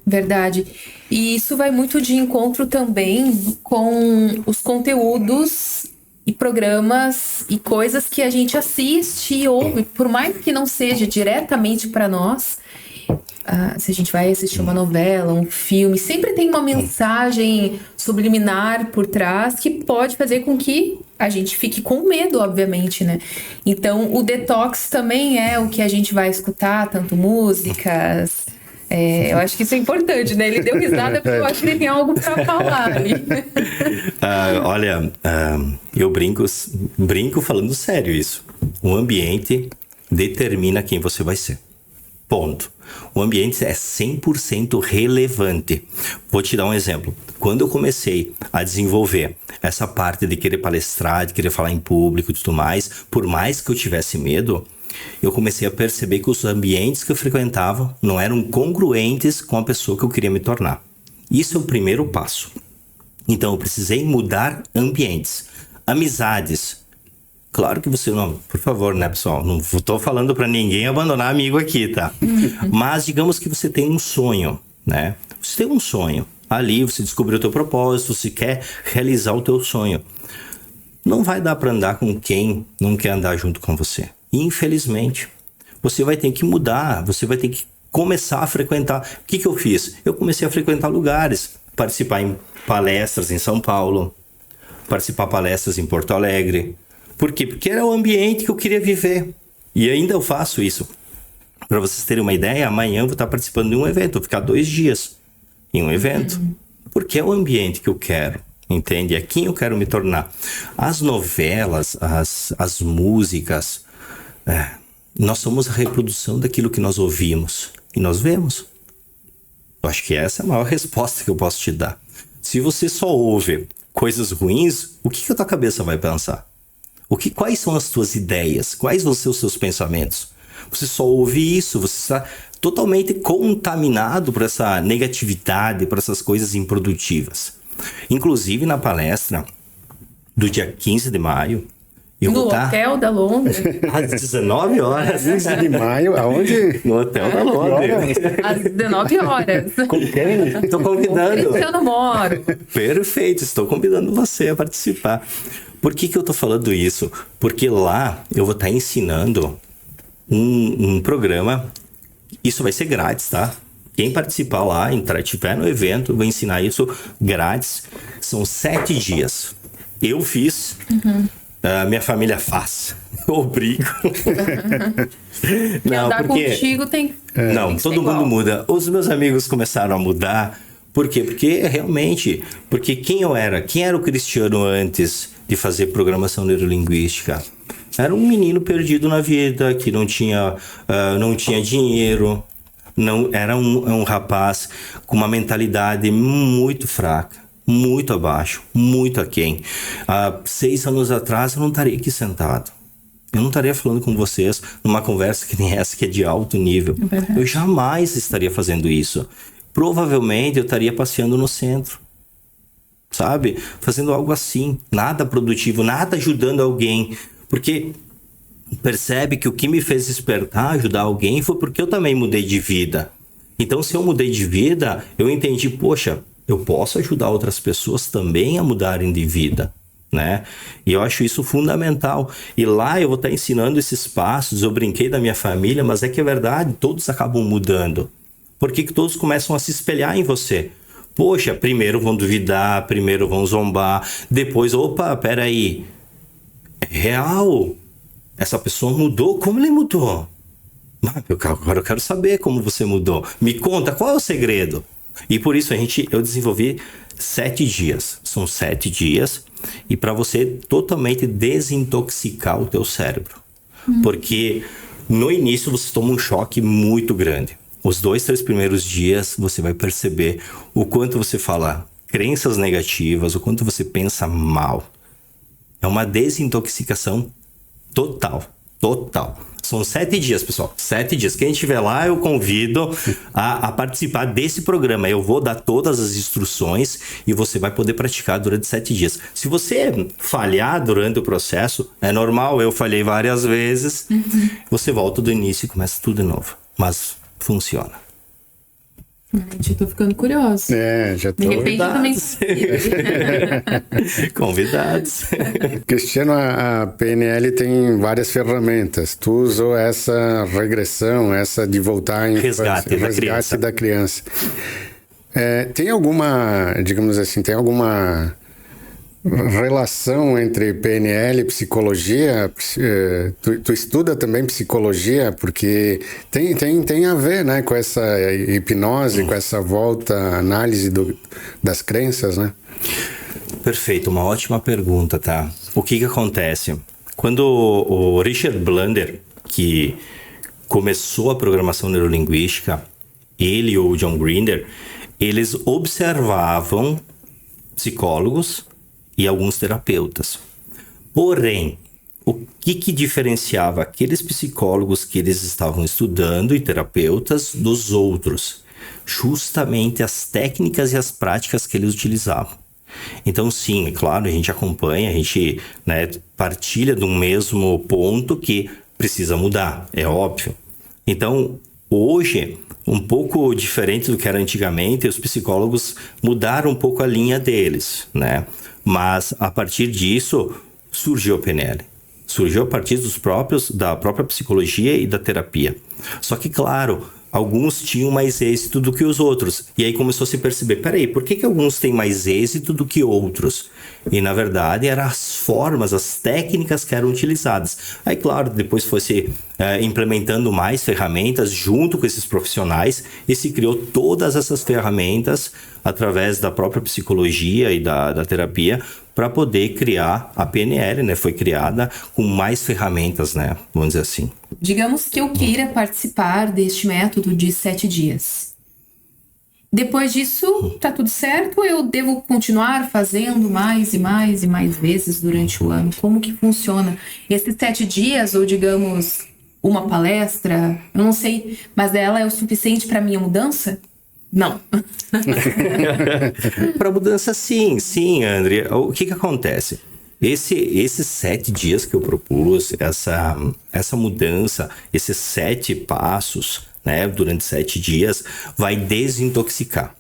Verdade. E isso vai muito de encontro também com os conteúdos e programas e coisas que a gente assiste e ouve, por mais que não seja diretamente para nós. Se a gente vai assistir uma novela, um filme, sempre tem uma mensagem subliminar por trás que pode fazer com que a gente fique com medo, obviamente, né? Então, o detox também é o que a gente vai escutar, tanto músicas. Eu acho que isso é importante, né? Ele deu risada porque eu acho que ele tem algo pra falar ali. Olha, eu brinco falando sério isso. O ambiente determina quem você vai ser. Ponto. O ambiente é 100% relevante. Vou te dar um exemplo. Quando eu comecei a desenvolver essa parte de querer palestrar, de querer falar em público e tudo mais, por mais que eu tivesse medo, eu comecei a perceber que os ambientes que eu frequentava não eram congruentes com a pessoa que eu queria me tornar. Isso é o primeiro passo. Então eu precisei mudar ambientes. Amizades. Claro que você não, por favor, né, pessoal? Não tô falando para ninguém abandonar amigo aqui, tá? Mas digamos que você tem um sonho, né? Você tem um sonho. Ali você descobriu o teu propósito, você quer realizar o teu sonho. Não vai dar para andar com quem não quer andar junto com você. Infelizmente, você vai ter que mudar, você vai ter que começar a frequentar. O que eu fiz? Eu comecei a frequentar lugares, participar em palestras em São Paulo, participar de palestras em Porto Alegre. Por quê? Porque era o ambiente que eu queria viver. E ainda eu faço isso. Para vocês terem uma ideia, amanhã eu vou estar participando de um evento. Vou ficar 2 dias em um evento. Porque é o ambiente que eu quero. Entende? É quem eu quero me tornar. As novelas, as músicas, nós somos a reprodução daquilo que nós ouvimos. E nós vemos. Eu acho que essa é a maior resposta que eu posso te dar. Se você só ouve coisas ruins, o que a tua cabeça vai pensar? Quais são as tuas ideias? Quais vão ser os seus pensamentos? Você só ouve isso, você está totalmente contaminado por essa negatividade, por essas coisas improdutivas. Inclusive na palestra do dia 15 de maio, eu vou estar... No Hotel da Londres. Às 19 horas. 15 de maio, aonde? No Hotel da Londres. Às 19 horas. Com quem? Estou convidando. Cristiano Moro. Perfeito, estou convidando você a participar. Por que eu tô falando isso? Porque lá eu vou estar ensinando um programa. Isso vai ser grátis, tá? Quem participar lá, estiver no evento, eu vou ensinar isso grátis. São 7 dias. Eu fiz, minha família faz. Eu obrigo. Não, andar contigo tem... Não, todo mundo muda. Os meus amigos começaram a mudar. Por quê? Porque quem era o Cristiano antes de fazer programação neurolinguística? Era um menino perdido na vida, que não tinha dinheiro. Não, era um rapaz com uma mentalidade muito fraca, muito abaixo, muito aquém. Há 6 anos atrás eu não estaria aqui sentado. Eu não estaria falando com vocês numa conversa que nem essa, que é de alto nível. Eu jamais estaria fazendo isso. Provavelmente eu estaria passeando no centro, sabe? Fazendo algo assim, nada produtivo, nada ajudando alguém. Porque percebe que o que me fez despertar, ajudar alguém, foi porque eu também mudei de vida. Então, se eu mudei de vida, eu entendi, poxa, eu posso ajudar outras pessoas também a mudarem de vida, né? E eu acho isso fundamental. E lá eu vou estar ensinando esses passos. Eu brinquei da minha família, mas é que é verdade, todos acabam mudando. Porque todos começam a se espelhar em você. Poxa, primeiro vão duvidar, primeiro vão zombar, depois, opa, peraí, é real? Essa pessoa mudou? Como ele mudou? Agora eu quero saber como você mudou. Me conta, qual é o segredo? E por isso eu desenvolvi 7 dias. São 7 dias e para você totalmente desintoxicar o teu cérebro. Porque no início você toma um choque muito grande. Os 2, 3 primeiros dias você vai perceber o quanto você fala crenças negativas, o quanto você pensa mal. É uma desintoxicação total. São 7 dias, pessoal. 7 dias. Quem estiver lá, eu convido a participar desse programa. Eu vou dar todas as instruções e você vai poder praticar durante 7 dias. Se você falhar durante o processo, é normal, eu falhei várias vezes. Você volta do início e começa tudo de novo. Mas funciona. Gente, eu tô ficando curioso. Já tô. De repente eu também. Convidados. Cristiano, a PNL tem várias ferramentas. Tu usou essa regressão, essa de voltar em resgate da criança. Tem alguma, digamos assim, relação entre PNL e psicologia? Tu estuda também psicologia? Porque tem a ver, né, com essa hipnose, com essa volta, análise das crenças, né? Perfeito, uma ótima pergunta, tá? O que acontece? Quando o Richard Bandler, que começou a programação neurolinguística, ele e o John Grinder, eles observavam psicólogos e alguns terapeutas. Porém, o que diferenciava aqueles psicólogos que eles estavam estudando e terapeutas dos outros? Justamente as técnicas e as práticas que eles utilizavam. Então, sim, é claro, a gente acompanha, a gente, né, partilha de um mesmo ponto que precisa mudar, é óbvio. Então, hoje, um pouco diferente do que era antigamente, os psicólogos mudaram um pouco a linha deles, né? Mas, a partir disso, surgiu a PNL. Surgiu a partir da própria psicologia e da terapia. Só que, claro, alguns tinham mais êxito do que os outros. E aí começou a se perceber, peraí, por que alguns têm mais êxito do que outros? E, na verdade, eram as formas, as técnicas que eram utilizadas. Aí, claro, depois foi se implementando mais ferramentas junto com esses profissionais e se criou todas essas ferramentas através da própria psicologia e da terapia para poder criar a PNL, né? Foi criada com mais ferramentas, né? Vamos dizer assim. Digamos que eu queira participar deste método de 7 dias. Depois disso, tá tudo certo? Ou eu devo continuar fazendo mais e mais e mais vezes durante o ano? Como que funciona? Esses 7 dias, ou digamos, uma palestra, eu não sei, mas ela é o suficiente para minha mudança? Não. Para mudança, sim, André. O que acontece? Esses 7 dias que eu propus, essa mudança, esses 7 passos, né, durante 7 dias, vai desintoxicar.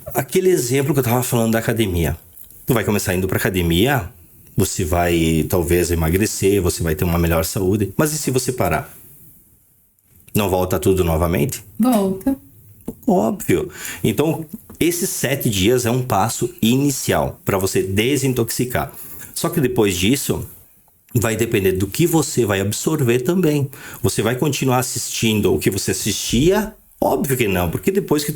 Aquele exemplo que eu estava falando da academia. Tu vai começar indo para academia, você vai talvez emagrecer, você vai ter uma melhor saúde, mas e se você parar? Não volta tudo novamente? Volta. Óbvio. Então, esses 7 dias é um passo inicial para você desintoxicar. Só que depois disso, vai depender do que você vai absorver também. Você vai continuar assistindo o que você assistia? Óbvio que não, porque depois que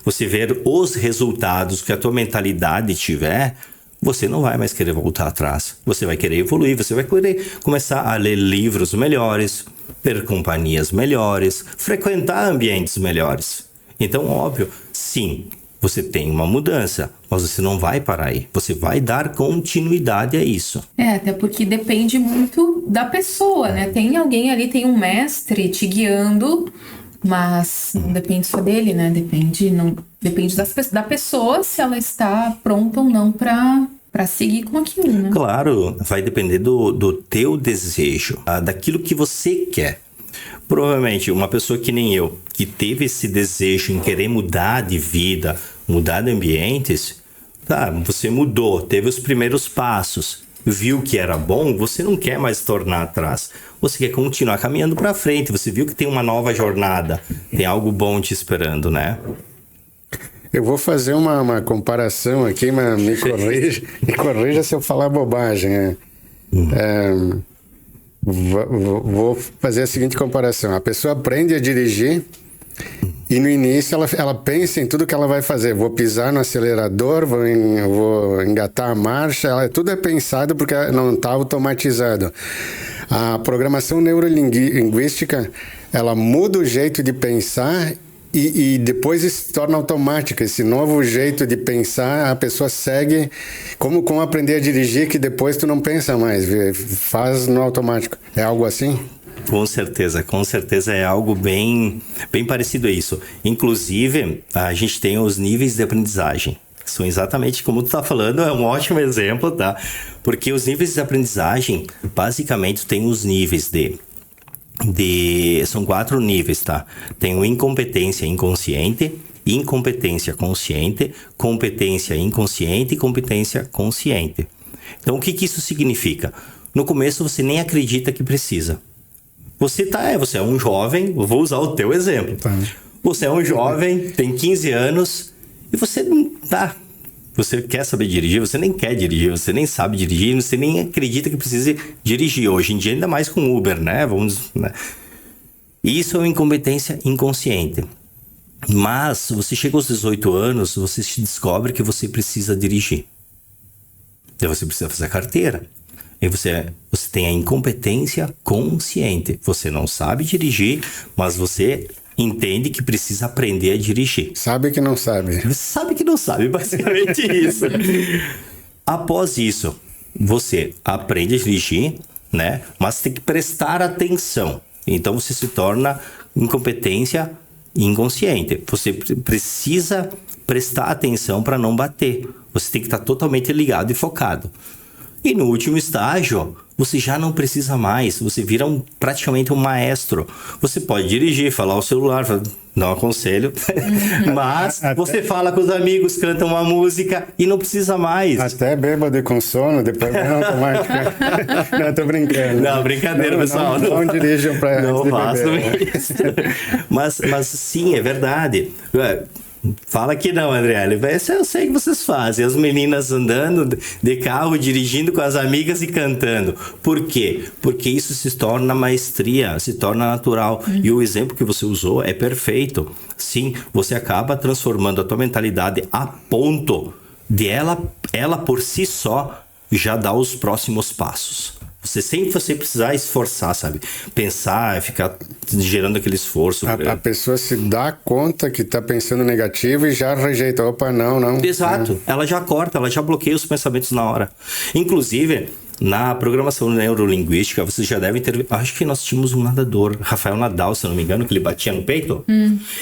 você ver os resultados que a tua mentalidade tiver, você não vai mais querer voltar atrás. Você vai querer evoluir, você vai querer começar a ler livros melhores, ter companhias melhores, frequentar ambientes melhores. Então, óbvio, sim, você tem uma mudança, mas você não vai parar aí. Você vai dar continuidade a isso. Até porque depende muito da pessoa, né? Tem alguém ali, tem um mestre te guiando, mas não depende só dele, né? Depende da pessoa se ela está pronta ou não para seguir com aquilo, né? Claro, vai depender do teu desejo, daquilo que você quer. Provavelmente, uma pessoa que nem eu, que teve esse desejo em querer mudar de vida, mudar de ambientes, você mudou, teve os primeiros passos, viu que era bom, você não quer mais tornar atrás. Você quer continuar caminhando para frente, você viu que tem uma nova jornada, tem algo bom te esperando, né? Eu vou fazer uma comparação aqui, mas me corrija se eu falar bobagem. Vou fazer a seguinte comparação. A pessoa aprende a dirigir e no início ela pensa em tudo que ela vai fazer. Vou pisar no acelerador, vou engatar a marcha. Tudo é pensado porque não está automatizado. A programação neurolinguística, ela muda o jeito de pensar e depois isso se torna automático. Esse novo jeito de pensar, a pessoa segue como aprender a dirigir, que depois tu não pensa mais, faz no automático. É algo assim? Com certeza é algo bem parecido a isso. Inclusive, a gente tem os níveis de aprendizagem. São exatamente como tu tá falando, é um ótimo exemplo, tá? Porque os níveis de aprendizagem, basicamente, tem os níveis são 4 níveis, tá? Tem o incompetência inconsciente, incompetência consciente, competência inconsciente e competência consciente. Então, o que isso significa? No começo, você nem acredita que precisa. Você é um jovem, vou usar o teu exemplo. Tá. Você é um jovem, tem 15 anos e você você quer saber dirigir, você nem quer dirigir, você nem sabe dirigir, você nem acredita que precise dirigir. Hoje em dia, ainda mais com Uber, né? Isso é uma incompetência inconsciente. Mas, você chega aos 18 anos, você descobre que você precisa dirigir. Então, você precisa fazer a carteira. E você tem a incompetência consciente. Você não sabe dirigir, mas você entende que precisa aprender a dirigir. Sabe que não sabe. Sabe que não sabe, basicamente isso. Após isso, você aprende a dirigir, né? Mas tem que prestar atenção. Então, você se torna incompetência inconsciente. Você precisa prestar atenção para não bater. Você tem que estar totalmente ligado e focado. E no último estágio, você já não precisa mais. Você vira praticamente um maestro. Você pode dirigir, falar ao celular, não aconselho. Mas você fala com os amigos, canta uma música e não precisa mais. Até bêbado e com sono, depois não automático. Não, tô brincando. Não, brincadeira, pessoal. Não dirijam para não façam isso. Mas sim, é verdade. Fala que não, Andriele. Eu sei que vocês fazem. As meninas andando de carro, dirigindo com as amigas e cantando. Por quê? Porque isso se torna maestria, se torna natural. E o exemplo que você usou é perfeito. Sim, você acaba transformando a tua mentalidade a ponto de ela por si só já dar os próximos passos. Sem você precisar esforçar, sabe? Pensar, ficar gerando aquele esforço. A pessoa se dá conta que está pensando negativo e já rejeita. Opa, não. Exato. Ela já corta, ela já bloqueia os pensamentos na hora. Inclusive, na programação neurolinguística, vocês já devem ter... Acho que nós tínhamos um nadador, Rafael Nadal, se eu não me engano, que ele batia no peito.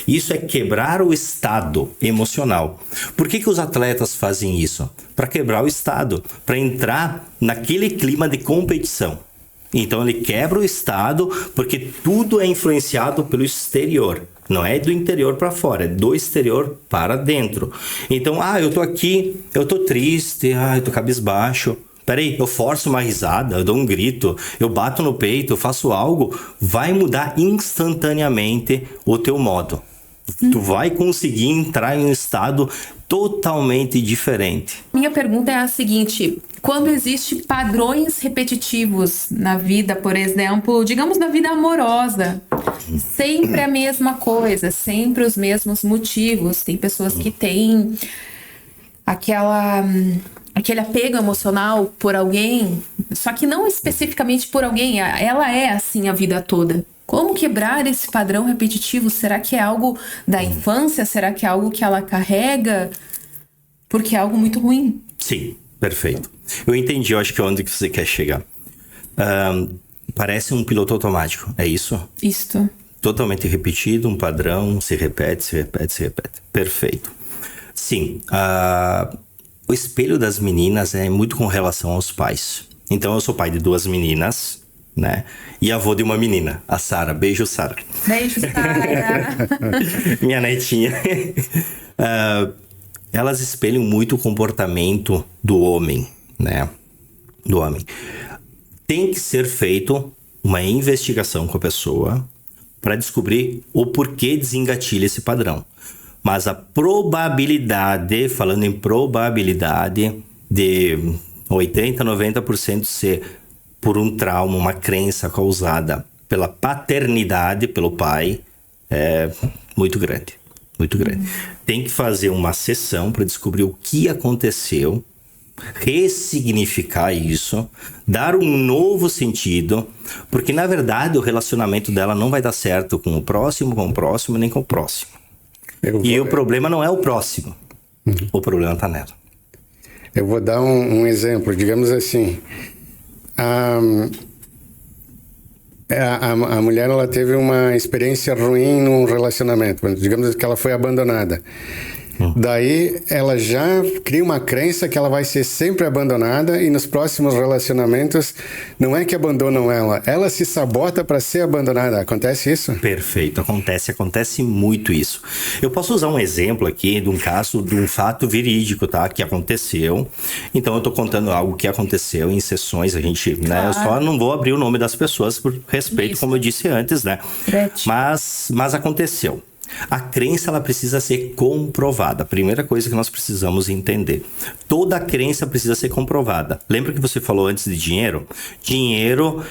Isso é quebrar o estado emocional. Por que os atletas fazem isso? Para quebrar o estado, para entrar naquele clima de competição. Então ele quebra o estado porque tudo é influenciado pelo exterior. Não é do interior para fora, é do exterior para dentro. Então, eu tô aqui, eu tô triste, eu tô cabisbaixo. Peraí, eu forço uma risada, eu dou um grito, eu bato no peito, eu faço algo, vai mudar instantaneamente o teu modo. Tu vai conseguir entrar em um estado totalmente diferente. Minha pergunta é a seguinte: quando existem padrões repetitivos na vida, por exemplo, digamos na vida amorosa, sempre a mesma coisa, sempre os mesmos motivos. Tem pessoas que têm aquele apego emocional por alguém, só que não especificamente por alguém, ela é assim a vida toda. Como quebrar esse padrão repetitivo? Será que é algo da infância? Será que é algo que ela carrega? Porque é algo muito ruim. Sim, perfeito. Eu entendi, eu acho que é onde que você quer chegar. Parece um piloto automático, é isso? Isto. Totalmente repetido, um padrão, se repete, se repete, se repete. Perfeito. Sim, o espelho das meninas é muito com relação aos pais. Então, eu sou pai de 2 meninas, né? E avô de uma menina, a Sara. Beijo, Sara. Beijo, Sara. Minha netinha. Elas espelham muito o comportamento do homem, né? Do homem. Tem que ser feito uma investigação com a pessoa para descobrir o porquê desengatilha esse padrão. Mas a probabilidade, falando em probabilidade, de 80%, 90% ser por um trauma, uma crença causada pela paternidade, pelo pai, é muito grande. Muito grande. Tem que fazer uma sessão para descobrir o que aconteceu, ressignificar isso, dar um novo sentido, porque na verdade o relacionamento dela não vai dar certo com o próximo, nem com o próximo. E o problema não é o próximo, o problema está nela. Eu vou dar um exemplo, digamos assim, a mulher ela teve uma experiência ruim num relacionamento, digamos que ela foi abandonada. Daí ela já cria uma crença que ela vai ser sempre abandonada e nos próximos relacionamentos não é que abandonam ela se sabota para ser abandonada. Acontece isso? Perfeito, acontece muito isso. Eu posso usar um exemplo aqui de um caso, de um fato verídico, tá? Que aconteceu. Então eu tô contando algo que aconteceu em sessões, a gente, né? Eu só não vou abrir o nome das pessoas por respeito, como eu disse antes, né? Mas aconteceu. A crença ela precisa ser comprovada. A primeira coisa que nós precisamos entender. Toda crença precisa ser comprovada. Lembra que você falou antes de dinheiro? Dinheiro,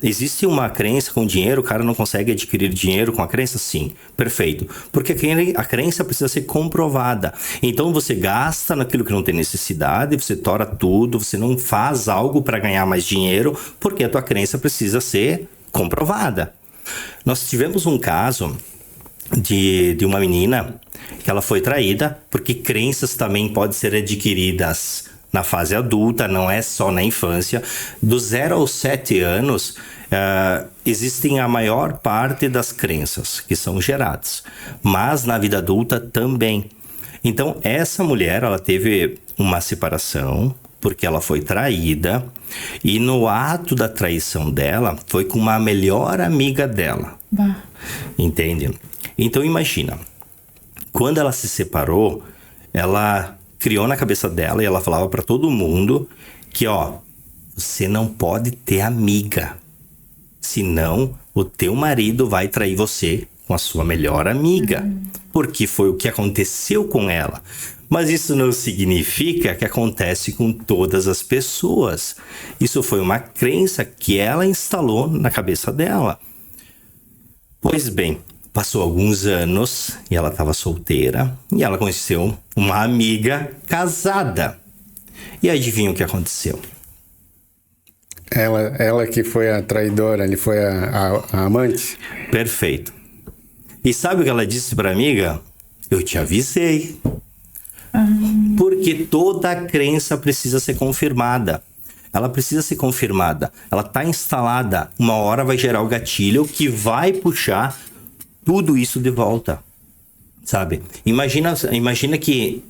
existe uma crença com dinheiro, o cara não consegue adquirir dinheiro com a crença? Sim, perfeito. Porque a crença precisa ser comprovada. Então você gasta naquilo que não tem necessidade, você tora tudo, você não faz algo para ganhar mais dinheiro, porque a tua crença precisa ser comprovada. Nós tivemos um caso de uma menina que ela foi traída, porque crenças também podem ser adquiridas na fase adulta, não é só na infância. Do 0 aos 7 anos, existem a maior parte das crenças que são geradas, mas na vida adulta também. Então, essa mulher, ela teve uma separação, porque ela foi traída, e no ato da traição dela, foi com uma melhor amiga dela. Entende? Então imagina, quando ela se separou, ela criou na cabeça dela e ela falava para todo mundo que, você não pode ter amiga, senão o teu marido vai trair você com a sua melhor amiga, porque foi o que aconteceu com ela. Mas isso não significa que acontece com todas as pessoas. Isso foi uma crença que ela instalou na cabeça dela. Pois bem, passou alguns anos e ela estava solteira e ela conheceu uma amiga casada. E adivinha o que aconteceu? Ela que foi a traidora, ele foi a amante? Perfeito. E sabe o que ela disse para a amiga? Eu te avisei. Porque toda crença precisa ser confirmada. Ela precisa ser confirmada. Ela está instalada. Uma hora vai gerar o gatilho que vai puxar tudo isso de volta. Sabe? Imagina que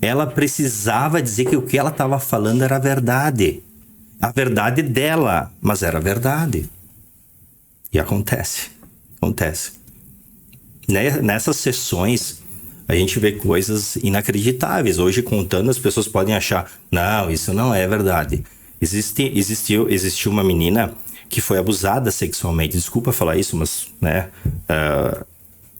ela precisava dizer que o que ela estava falando era verdade. A verdade dela, mas era verdade. E acontece. Nessas sessões, a gente vê coisas inacreditáveis. Hoje, contando, as pessoas podem achar, não, isso não é verdade. Existiu uma menina que foi abusada sexualmente. Desculpa falar isso, mas, né,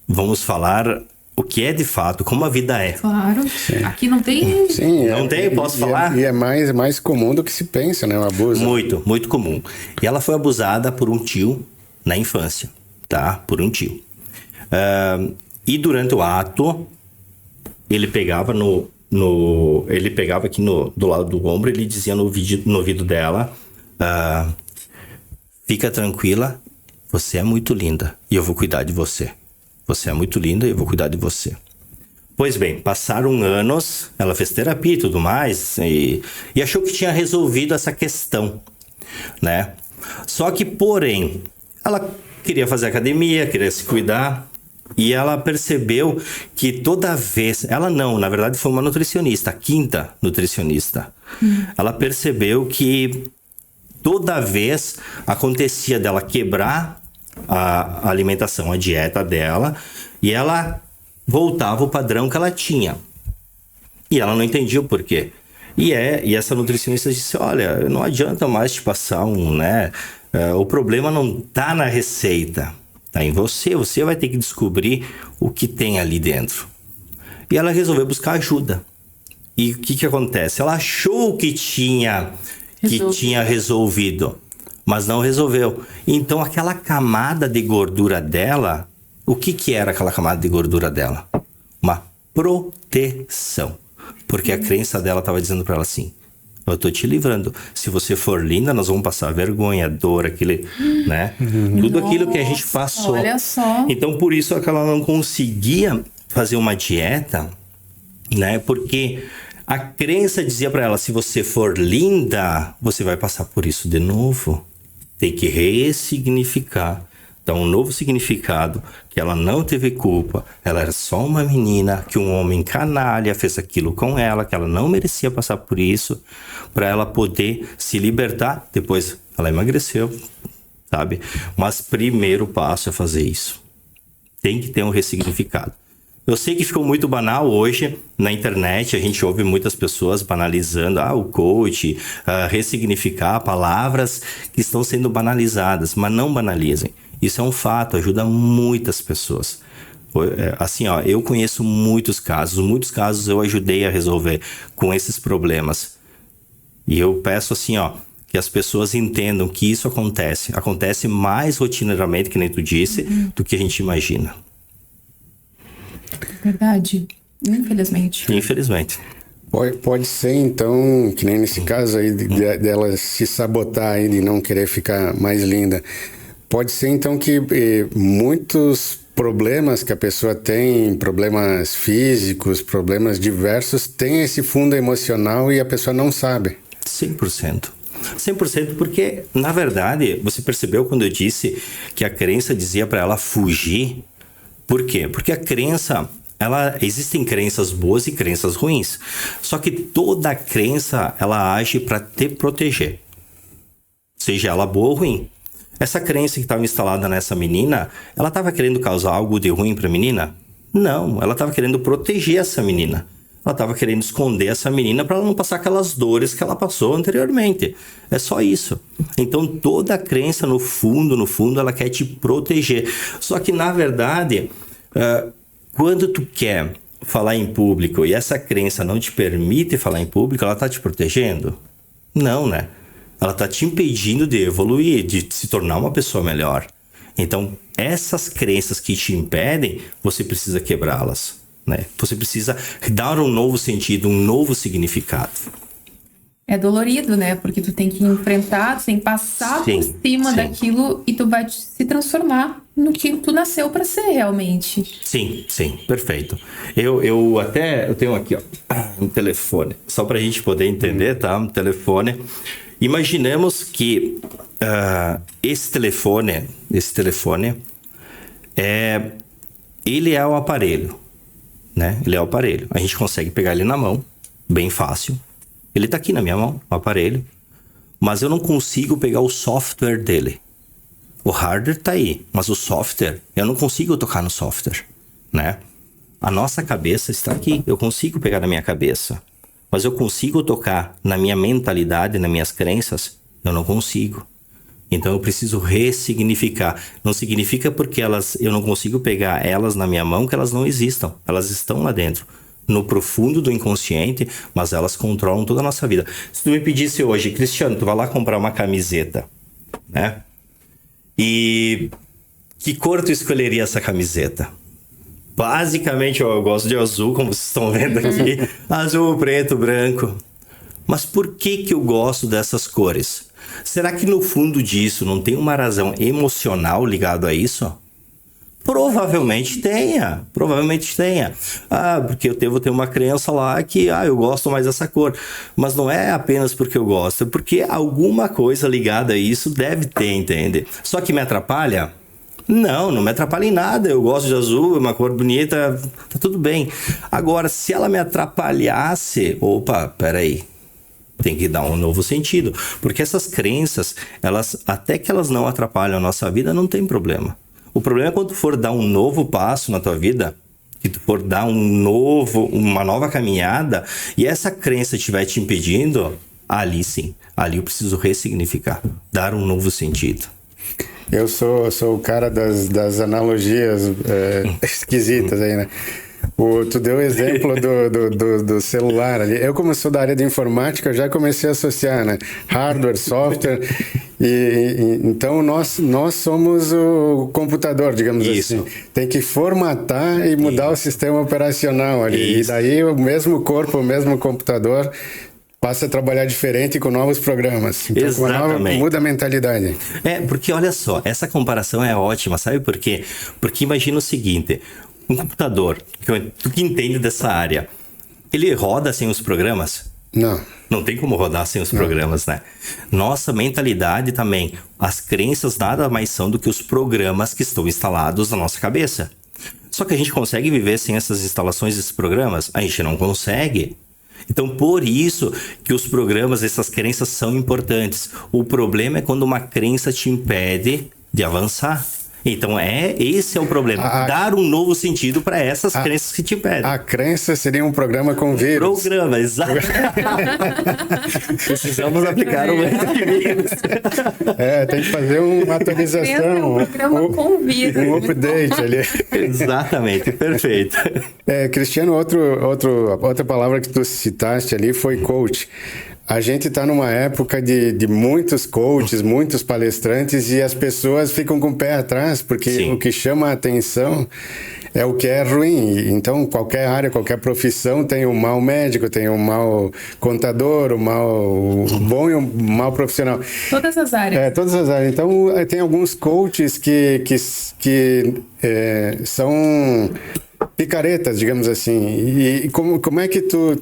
vamos falar o que é de fato, como a vida é. Claro. Sim. Aqui não tem... Sim, não tem, posso falar? E é mais comum do que se pensa, né, o abuso. Muito comum. E ela foi abusada por um tio na infância, tá? Por um tio. E durante o ato, ele pegava ele pegava aqui do lado do ombro, ele dizia no ouvido dela, fica tranquila, você é muito linda e eu vou cuidar de você. Você é muito linda e eu vou cuidar de você. Pois bem, passaram anos, ela fez terapia e tudo mais, e achou que tinha resolvido essa questão, né? Só que, porém, ela queria fazer academia, queria se cuidar, e ela percebeu que toda vez... Ela não, na verdade foi uma nutricionista, a quinta nutricionista. Ela percebeu que toda vez acontecia dela quebrar a alimentação, a dieta dela, e ela voltava ao padrão que ela tinha. E ela não entendia o porquê. E essa nutricionista disse, olha, não adianta mais te passar o problema não tá na receita, tá em você. Você vai ter que descobrir o que tem ali dentro. E ela resolveu buscar ajuda. E o que acontece? Ela achou que tinha resolvido, mas não resolveu. Então aquela camada de gordura dela, o que era aquela camada de gordura dela? Uma proteção. Porque a crença dela estava dizendo para ela assim, eu tô te livrando. Se você for linda, nós vamos passar vergonha, dor, tudo aquilo que a gente passou. Olha só. Então, por isso é que ela não conseguia fazer uma dieta, né? Porque a crença dizia para ela, se você for linda, você vai passar por isso de novo. Tem que ressignificar. Então, um novo significado, que ela não teve culpa, ela era só uma menina, que um homem canalha fez aquilo com ela, que ela não merecia passar por isso, para ela poder se libertar. Depois, ela emagreceu, sabe? Mas primeiro passo é fazer isso. Tem que ter um ressignificado. Eu sei que ficou muito banal hoje na internet, a gente ouve muitas pessoas banalizando, o coach, ressignificar palavras que estão sendo banalizadas, mas não banalizem. Isso é um fato, ajuda muitas pessoas. Assim, eu conheço muitos casos eu ajudei a resolver com esses problemas. E eu peço assim, que as pessoas entendam que isso acontece mais rotineiramente, que nem tu disse, do que a gente imagina. Verdade. Infelizmente. Infelizmente. Pode ser, então, que nem nesse caso aí dela se sabotar aí, de não querer ficar mais linda. Pode ser, então, que muitos problemas que a pessoa tem, problemas físicos, problemas diversos, tem esse fundo emocional e a pessoa não sabe. 100%. 100% porque, na verdade, você percebeu quando eu disse que a crença dizia para ela fugir? Por quê? Porque a crença, existem crenças boas e crenças ruins. Só que toda crença, ela age para te proteger. Seja ela boa ou ruim. Essa crença que estava instalada nessa menina, ela estava querendo causar algo de ruim para a menina? Não, ela estava querendo proteger essa menina. Ela estava querendo esconder essa menina para ela não passar aquelas dores que ela passou anteriormente. É só isso. Então, toda crença, no fundo, ela quer te proteger. Só que, na verdade, quando tu quer falar em público e essa crença não te permite falar em público, ela está te protegendo? Não, né? Ela está te impedindo de evoluir, de se tornar uma pessoa melhor. Então, essas crenças que te impedem, você precisa quebrá-las, né? Você precisa dar um novo sentido, um novo significado. É dolorido, né? Porque tu tem que enfrentar, tu tem que passar por cima daquilo e tu vai se transformar no que tu nasceu para ser realmente. Sim, perfeito. Eu tenho aqui, um telefone, só pra gente poder entender, tá? Um telefone. Imaginemos que esse telefone, ele é o aparelho, né? Ele é o aparelho. A gente consegue pegar ele na mão, bem fácil. Ele tá aqui na minha mão, o aparelho. Mas eu não consigo pegar o software dele. O hardware tá aí, mas o software, eu não consigo tocar no software, né? A nossa cabeça está aqui, eu consigo pegar na minha cabeça. Mas eu consigo tocar na minha mentalidade, nas minhas crenças? Eu não consigo. Então eu preciso ressignificar. Não significa porque eu não consigo pegar elas na minha mão que elas não existam. Elas estão lá dentro, no profundo do inconsciente, mas elas controlam toda a nossa vida. Se tu me pedisse hoje, Cristiano, tu vai lá comprar uma camiseta, né? E que cor tu escolheria essa camiseta? Basicamente, eu gosto de azul, como vocês estão vendo aqui. Azul, preto, branco. Mas por que eu gosto dessas cores? Será que no fundo disso não tem uma razão emocional ligada a isso? Provavelmente tenha. Porque eu vou ter uma crença lá que eu gosto mais dessa cor. Mas não é apenas porque eu gosto, é porque alguma coisa ligada a isso deve ter, entende? Só que me atrapalha? Não me atrapalha em nada. Eu gosto de azul, é uma cor bonita, tá tudo bem. Agora, se ela me atrapalhasse, peraí. Tem que dar um novo sentido. Porque essas crenças, até que elas não atrapalham a nossa vida, não tem problema. O problema é quando tu for dar um novo passo na tua vida, que tu for dar uma nova caminhada, e essa crença estiver te impedindo, ali sim, ali eu preciso ressignificar, dar um novo sentido. Eu sou o cara das analogias esquisitas aí, né? Tu deu o exemplo do celular ali. Eu, como sou da área de informática, já comecei a associar, né? Hardware, software. Então, nós somos o computador, digamos assim. Tem que formatar e mudar o sistema operacional ali. E daí, o mesmo corpo, o mesmo computador passa a trabalhar diferente com novos programas. Então, Exatamente. Muda a mentalidade. Porque olha só, essa comparação é ótima, sabe por quê? Porque imagina o seguinte... Um computador, tu que entende dessa área, ele roda sem os programas? Não. Não tem como rodar sem os programas, né? Nossa mentalidade também. As crenças nada mais são do que os programas que estão instalados na nossa cabeça. Só que a gente consegue viver sem essas instalações desses programas? A gente não consegue. Então, por isso que os programas, essas crenças são importantes. O problema é quando uma crença te impede de avançar. Então, esse é o problema. Dar um novo sentido para essas crenças que te impedem. A crença seria um programa com vírus. Exato. Precisamos aplicar um antivírus. Tem que fazer uma atualização. Um programa com vírus. Um update ali. Exatamente, perfeito. Cristiano, outra palavra que tu citaste ali foi coach. A gente está numa época de muitos coaches, muitos palestrantes, e as pessoas ficam com o pé atrás, porque o que chama a atenção é o que é ruim. Então, qualquer área, qualquer profissão tem o mau médico, tem o mau contador, o bom e o mau profissional. Todas as áreas. Todas as áreas. Então, tem alguns coaches que são picaretas, digamos assim. E como é que tu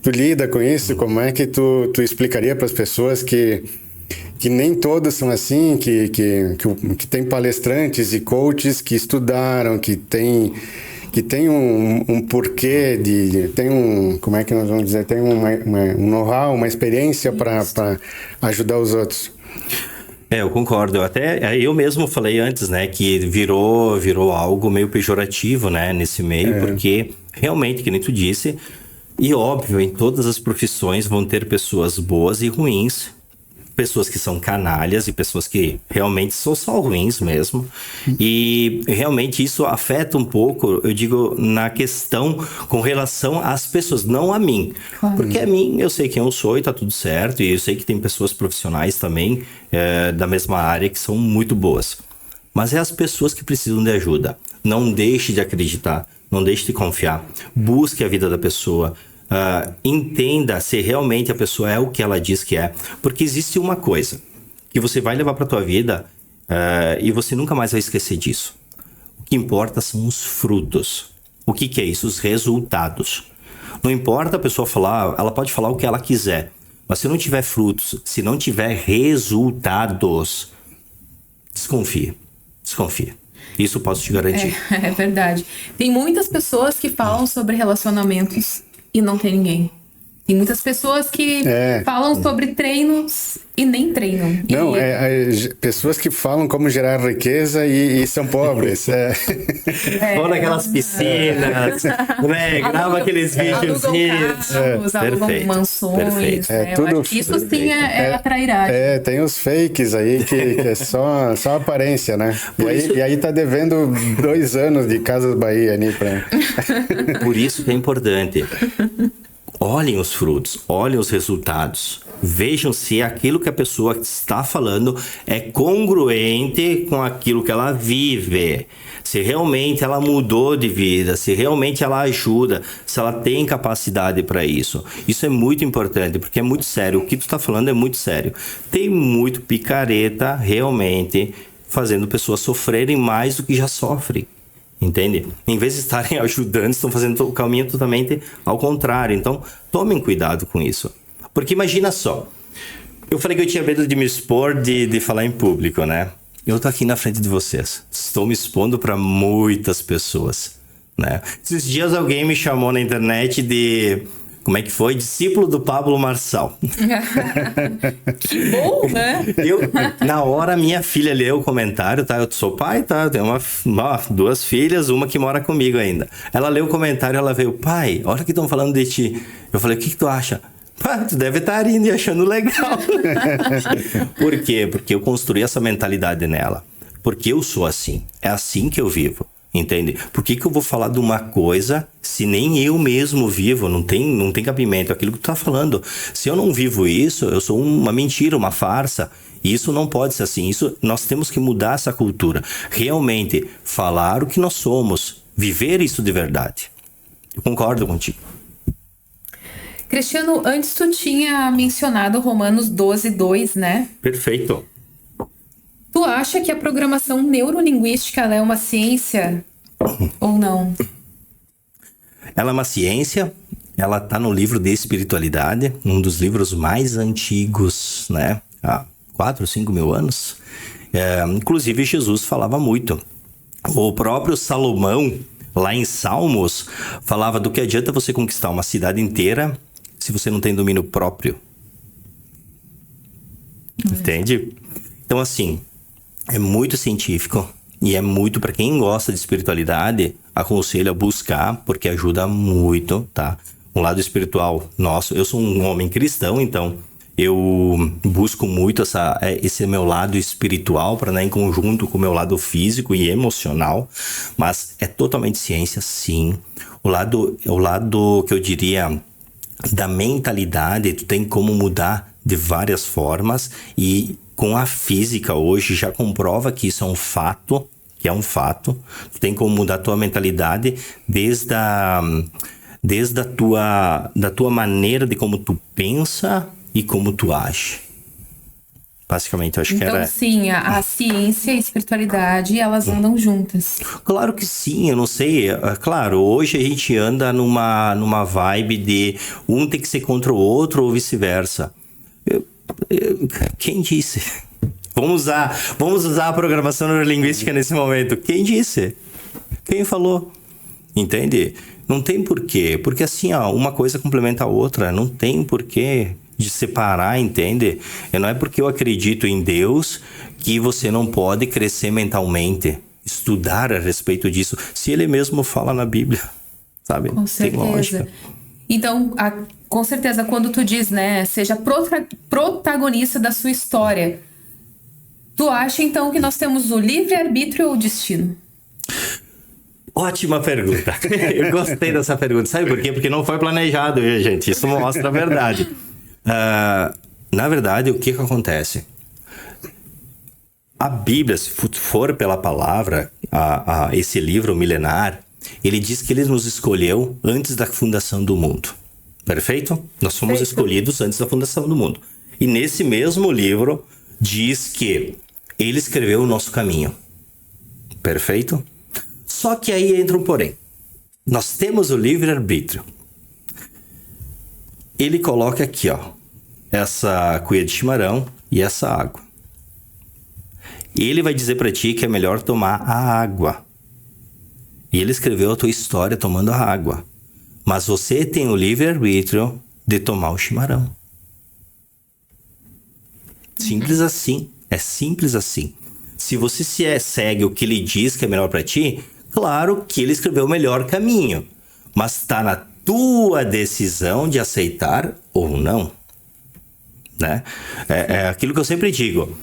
lida com isso? Como é que tu explicaria para as pessoas que nem todos são assim, que tem palestrantes e coaches que estudaram, que tem um porquê, como é que nós vamos dizer, tem um know-how, uma experiência para ajudar os outros? Eu concordo. Eu mesmo falei antes, né, que virou algo meio pejorativo, né, nesse meio, porque realmente, que nem tu disse, e óbvio, em todas as profissões vão ter pessoas boas e ruins, pessoas que são canalhas e pessoas que realmente são só ruins mesmo. E realmente isso afeta um pouco, eu digo, na questão com relação às pessoas, não a mim. Claro. Porque a mim, eu sei quem eu sou e tá tudo certo, e eu sei que tem pessoas profissionais também da mesma área que são muito boas. Mas é as pessoas que precisam de ajuda. Não deixe de acreditar, não deixe de confiar. Busque a vida da pessoa. Entenda se realmente a pessoa é o que ela diz que é. Porque existe uma coisa que você vai levar para tua vida e você nunca mais vai esquecer disso. O que importa são os frutos. O que é isso? Os resultados. Não importa a pessoa falar, ela pode falar o que ela quiser. Mas se não tiver frutos, se não tiver resultados, desconfie. Isso posso te garantir. É verdade. Tem muitas pessoas que falam sobre relacionamentos e não tem ninguém. Tem muitas pessoas que falam sobre treinos e nem treinam. Não, pessoas que falam como gerar riqueza e são pobres. Vão naquelas piscinas, né? Grava aqueles vídeos. Alugam mansões. Tudo, isso sim é a trairagem. Tem os fakes aí que é só aparência, né? E aí tá devendo 2 anos de Casas Bahia ali pra... Por isso que é importante. Olhem os frutos, olhem os resultados. Vejam se aquilo que a pessoa está falando é congruente com aquilo que ela vive. se realmente ela mudou de vida, se realmente ela ajuda, se ela tem capacidade para isso. Isso é muito importante, porque é muito sério. O que tu está falando é muito sério. Tem muito picareta realmente fazendo pessoas sofrerem mais do que já sofrem. Entende? Em vez de estarem ajudando, estão fazendo o caminho totalmente ao contrário. Então, tomem cuidado com isso. Porque imagina só, eu falei que eu tinha medo de me expor, de falar em público, né? Eu tô aqui na frente de vocês. Estou me expondo para muitas pessoas, né? Esses dias alguém me chamou na internet de... Como é que foi? Discípulo do Pablo Marçal. Que bom, né? Na hora, minha filha leu o comentário, tá? Eu sou pai, tá? Eu tenho duas filhas, uma que mora comigo ainda. Ela leu o comentário, ela veio, pai, olha o que estão falando de ti. Eu falei, o que tu acha? Pá, tu deve estar rindo e achando legal. Por quê? Porque eu construí essa mentalidade nela. Porque eu sou assim. É assim que eu vivo. Entende? Por que eu vou falar de uma coisa se nem eu mesmo vivo? Não tem cabimento. Aquilo que tu tá falando. Se eu não vivo isso, eu sou uma mentira, uma farsa. Isso não pode ser assim. Nós temos que mudar essa cultura. Realmente, falar o que nós somos. Viver isso de verdade. Eu concordo contigo. Cristiano, antes tu tinha mencionado Romanos 12:2, né? Perfeito. Tu acha que a programação neurolinguística ela é uma ciência ou não? Ela é uma ciência, ela está no livro de espiritualidade, um dos livros mais antigos, né? Há 4, 5 mil anos. Inclusive, Jesus falava muito. O próprio Salomão, lá em Salmos, falava do que adianta você conquistar uma cidade inteira se você não tem domínio próprio. Entende? Então, assim, é muito científico e é muito para quem gosta de espiritualidade, aconselho a buscar, porque ajuda muito, tá? Um lado espiritual nosso, eu sou um homem cristão, então eu busco muito esse meu lado espiritual para, né, em conjunto com o meu lado físico e emocional, mas é totalmente ciência, sim. O lado que eu diria da mentalidade, tu tem como mudar de várias formas e com a física hoje já comprova que isso é um fato, Tu tem como mudar a tua mentalidade desde a tua maneira de como tu pensa e como tu age. Basicamente, eu acho que era... Então, sim, a ciência e a espiritualidade, elas andam juntas. Claro que sim, eu não sei. Claro, hoje a gente anda numa vibe de um tem que ser contra o outro ou vice-versa. Quem disse? Vamos usar a programação neurolinguística nesse momento. Quem disse? Quem falou? Entende? Não tem porquê. Porque assim, ó, uma coisa complementa a outra. Não tem porquê de separar, entende? E não é porque eu acredito em Deus que você não pode crescer mentalmente. Estudar a respeito disso. Se ele mesmo fala na Bíblia, sabe? Com certeza. Tem lógica. Então, com certeza, quando tu diz, né, seja protagonista da sua história, tu acha, então, que nós temos o livre-arbítrio ou o destino? Ótima pergunta. Eu gostei dessa pergunta. Sabe por quê? Porque não foi planejado, gente. Isso mostra a verdade. Na verdade, o que acontece? A Bíblia, se for pela palavra, esse livro milenar, ele diz que ele nos escolheu antes da fundação do mundo. Perfeito? Nós fomos escolhidos antes da fundação do mundo. E nesse mesmo livro diz que ele escreveu o nosso caminho. Perfeito? Só que aí entra um porém. Nós temos o livre-arbítrio. Ele coloca aqui, ó, essa cuia de chimarrão e essa água. Ele vai dizer para ti que é melhor tomar a água. E ele escreveu a tua história tomando a água. Mas você tem o livre-arbítrio de tomar o chimarrão. Simples assim. É simples assim. Se você segue o que ele diz que é melhor para ti, claro que ele escreveu o melhor caminho. Mas está na tua decisão de aceitar ou não. Né? É aquilo que eu sempre digo.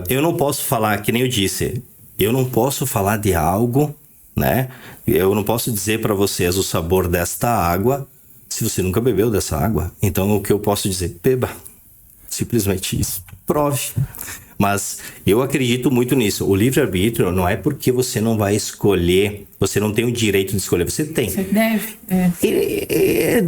Eu não posso falar, que nem eu disse, eu não posso falar de algo, né? Eu não posso dizer para vocês o sabor desta água se você nunca bebeu dessa água. Então, o que eu posso dizer? Beba. Simplesmente isso. Prove. Mas eu acredito muito nisso. O livre-arbítrio não é porque você não vai escolher, você não tem o direito de escolher, você tem. Você deve.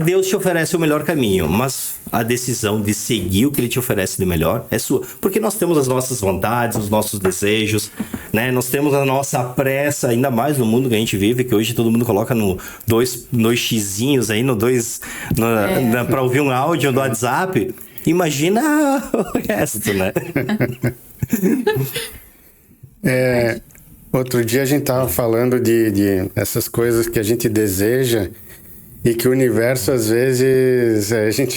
Deus te oferece o melhor caminho, mas a decisão de seguir o que ele te oferece de melhor é sua. Porque nós temos as nossas vontades, os nossos desejos, né? Nós temos a nossa pressa, ainda mais no mundo que a gente vive, que hoje todo mundo coloca no dois xizinhos aí, para ouvir um áudio do WhatsApp. Imagina o resto, né? Outro dia a gente tava falando de essas coisas que a gente deseja e que o universo, às vezes, a gente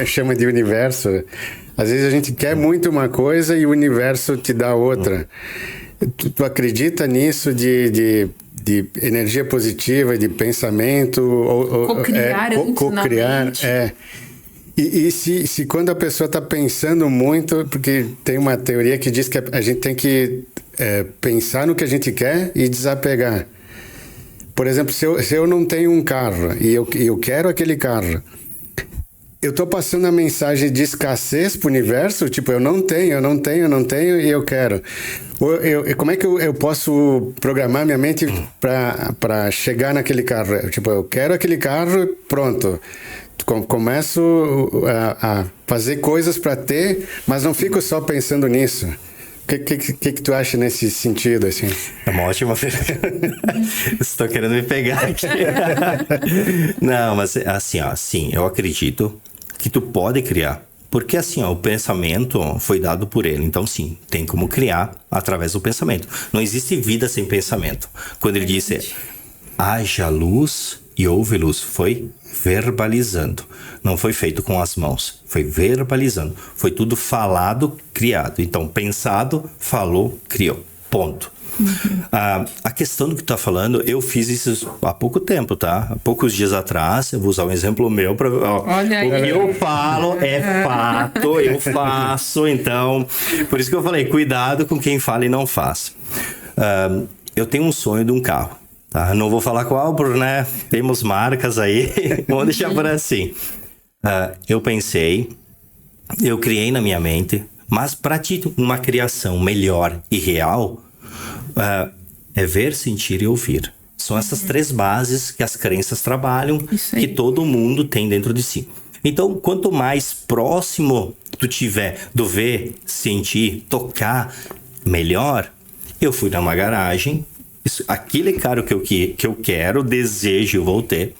chama de universo. Às vezes a gente quer muito uma coisa e o universo te dá outra. Tu acredita nisso de energia positiva, de pensamento? Co-criar co-criar, E se quando a pessoa está pensando muito, porque tem uma teoria que diz que a gente tem que pensar no que a gente quer e desapegar. Por exemplo, se eu não tenho um carro e eu quero aquele carro, eu estou passando a mensagem de escassez para o universo, tipo, eu não tenho e eu quero. Como é que eu posso programar minha mente para chegar naquele carro? Tipo, eu quero aquele carro e pronto. Começo a fazer coisas para ter, mas não fico só pensando nisso. O que tu acha nesse sentido, assim? É uma ótima pergunta. Estou querendo me pegar aqui. Não, mas assim, sim, eu acredito que tu pode criar. Porque assim, o pensamento foi dado por ele. Então, sim, tem como criar através do pensamento. Não existe vida sem pensamento. Quando ele disse, haja luz e houve luz, foi verbalizando. Não foi feito com as mãos, foi verbalizando. Foi tudo falado, criado. Então, pensado, falou, criou. Ponto. A questão do que tu tá falando, eu fiz isso há pouco tempo, tá? Há poucos dias atrás, eu vou usar um exemplo meu para o que eu falo é fato, eu faço. Então, por isso que eu falei, cuidado com quem fala e não faz. Eu tenho um sonho de um carro. Tá, não vou falar qual, porque, né, temos marcas aí, vamos deixar por assim. Eu pensei, eu criei na minha mente, mas para ti uma criação melhor e real é ver, sentir e ouvir. São essas três bases que as crenças trabalham, que todo mundo tem dentro de si. Então, quanto mais próximo tu tiver do ver, sentir, tocar, melhor. Eu fui numa garagem. Aquele carro que eu quero, desejo, eu vou ter.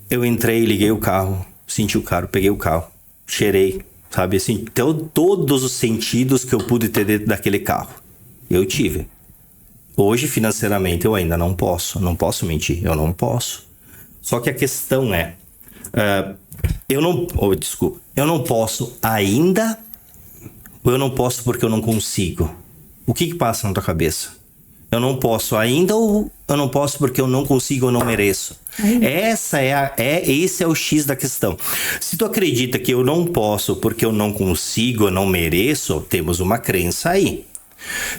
Eu entrei, liguei o carro, senti o carro, peguei o carro, cheirei, sabe assim, todos os sentidos que eu pude ter dentro daquele carro, eu tive. Hoje, financeiramente, eu ainda não posso mentir, eu não posso. Só que a questão é, eu não posso ainda, ou eu não posso porque eu não consigo? O que passa na tua cabeça? Eu não posso ainda ou eu não posso porque eu não consigo ou não mereço? Esse é o X da questão. Se tu acredita que eu não posso porque eu não consigo ou não mereço, temos uma crença aí.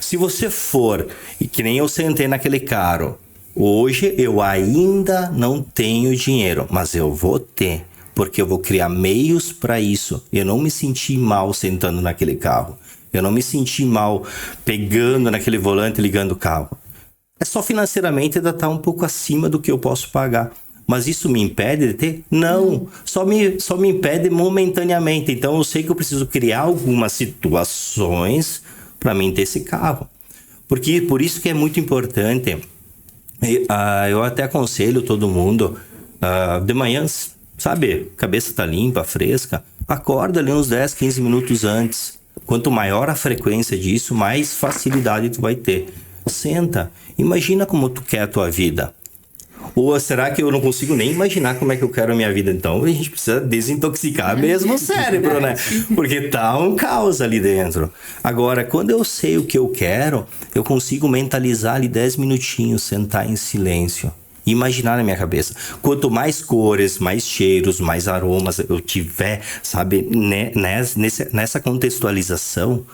Se você for, e que nem eu sentei naquele carro, hoje eu ainda não tenho dinheiro, mas eu vou ter, porque eu vou criar meios para isso. Eu não me senti mal sentando naquele carro. Eu não me senti mal pegando naquele volante e ligando o carro. É só financeiramente ainda tá um pouco acima do que eu posso pagar. Mas isso me impede de ter? Não. Só me impede momentaneamente. Então eu sei que eu preciso criar algumas situações para mim ter esse carro. Porque por isso que é muito importante. Eu até aconselho todo mundo, de manhã, sabe, cabeça tá limpa, fresca, acorda ali uns 10, 15 minutos antes. Quanto maior a frequência disso, mais facilidade tu vai ter. Senta, imagina como tu quer a tua vida. Ou será que eu não consigo nem imaginar como é que eu quero a minha vida? Então a gente precisa desintoxicar mesmo o cérebro, né? Porque tá um caos ali dentro. Agora, quando eu sei o que eu quero, eu consigo mentalizar ali 10 minutinhos, sentar em silêncio. Imaginar na minha cabeça. Quanto mais cores, mais cheiros, mais aromas eu tiver, sabe, nessa contextualização,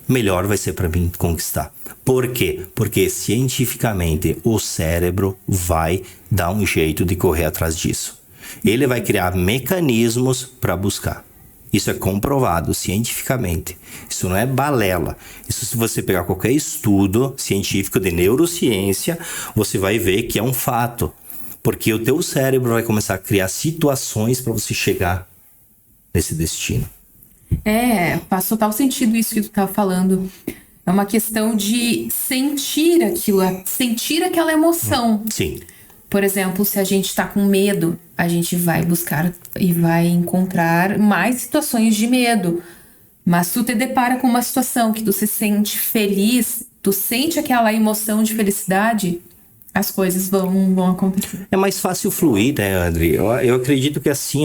melhor vai ser para mim conquistar. Por quê? Porque cientificamente o cérebro vai dar um jeito de correr atrás disso. Ele vai criar mecanismos para buscar. Isso é comprovado cientificamente. Isso não é balela. Isso, se você pegar qualquer estudo científico de neurociência, você vai ver que é um fato. Porque o teu cérebro vai começar a criar situações para você chegar nesse destino. Faz total sentido isso que tu tá falando. É uma questão de sentir aquilo, sentir aquela emoção. Sim. Por exemplo, se a gente tá com medo, a gente vai buscar e vai encontrar mais situações de medo. Mas tu te depara com uma situação que tu se sente feliz, tu sente aquela emoção de felicidade, as coisas vão acontecer. É mais fácil fluir, né, André? Eu acredito que assim,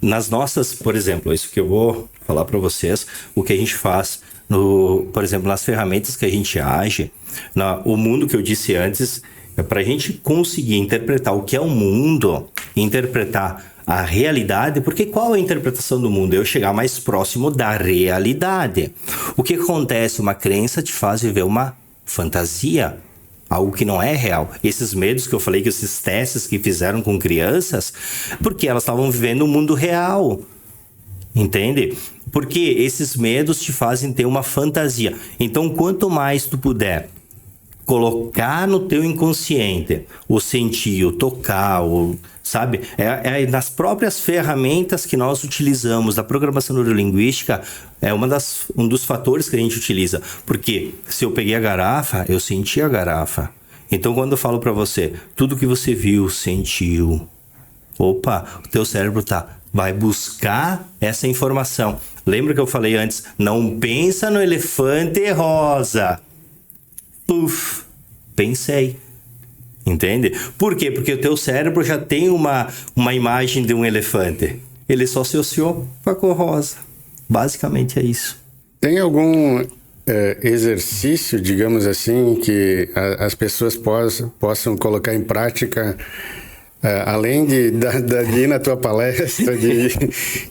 nas nossas, por exemplo, isso que eu vou falar para vocês, o que a gente faz, por exemplo, nas ferramentas que a gente age, o mundo que eu disse antes, é para a gente conseguir interpretar o que é o mundo, interpretar a realidade, porque qual é a interpretação do mundo? Eu chegar mais próximo da realidade. O que acontece? Uma crença te faz viver uma fantasia, algo que não é real. Esses medos que eu falei, que esses testes que fizeram com crianças, porque elas estavam vivendo o mundo real. Entende? Porque esses medos te fazem ter uma fantasia. Então, quanto mais tu puder colocar no teu inconsciente o sentir, o tocar, sabe? Nas próprias ferramentas que nós utilizamos da programação neurolinguística, é um dos fatores que a gente utiliza. Porque se eu peguei a garrafa, eu senti a garrafa. Então, quando eu falo para você, tudo que você viu, sentiu, opa, o teu cérebro vai buscar essa informação. Lembra que eu falei antes? Não pensa no elefante rosa. Puf, pensei. Entende? Por quê? Porque o teu cérebro já tem uma imagem de um elefante. Ele só associou com a cor rosa. Basicamente é isso. Tem algum exercício, digamos assim, que as pessoas possam colocar em prática, além de ir na tua palestra, de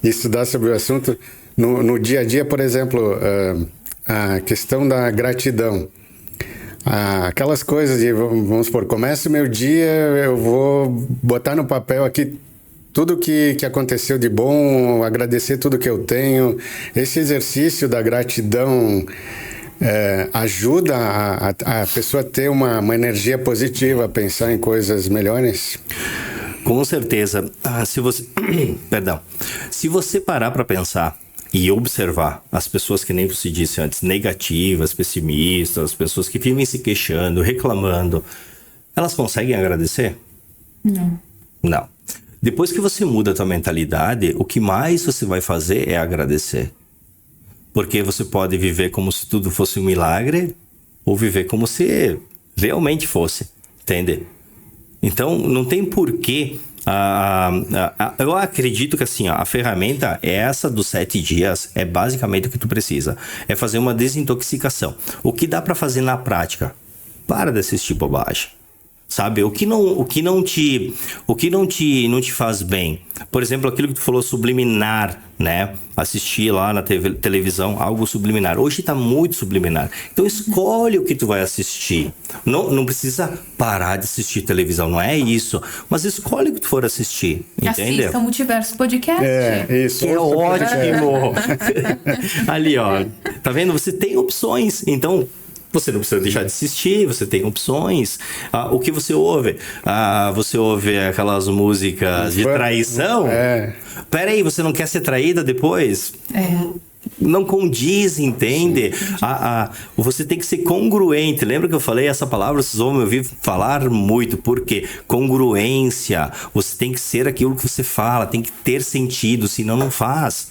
estudar sobre o assunto, no dia a dia, por exemplo, a questão da gratidão. Aquelas coisas de, vamos supor, começa o meu dia, eu vou botar no papel aqui tudo que aconteceu de bom, agradecer tudo que eu tenho. Esse exercício da gratidão ajuda a pessoa a ter uma energia positiva, a pensar em coisas melhores? Com certeza. Se você parar para pensar e observar as pessoas que nem você disse antes, negativas, pessimistas, as pessoas que vivem se queixando, reclamando, elas conseguem agradecer? Não. Depois que você muda a tua mentalidade, o que mais você vai fazer é agradecer. Porque você pode viver como se tudo fosse um milagre ou viver como se realmente fosse, entende? Então, não tem porquê. Eu acredito que assim, a ferramenta essa dos 7 dias é basicamente o que tu precisa. É fazer uma desintoxicação. O que dá para fazer na prática? Para de assistir bobagem. Sabe? O que não te faz bem. Por exemplo, aquilo que tu falou, subliminar, né? Assistir lá na televisão, algo subliminar. Hoje tá muito subliminar. Então escolhe o que tu vai assistir. Não precisa parar de assistir televisão, não é isso. Mas escolhe o que tu for assistir, entende? Assista o Multiverso Podcast. Isso. É ótimo. Ali, ó. Tá vendo? Você tem opções. Então, você não precisa deixar de assistir, você tem opções. O que você ouve? Você ouve aquelas músicas de traição? Pera aí, você não quer ser traída depois? Não condiz, entende? Você tem que ser congruente. Lembra que eu falei essa palavra? Vocês vão me ouvir falar muito. Por quê? Congruência. Você tem que ser aquilo que você fala, tem que ter sentido, senão não faz.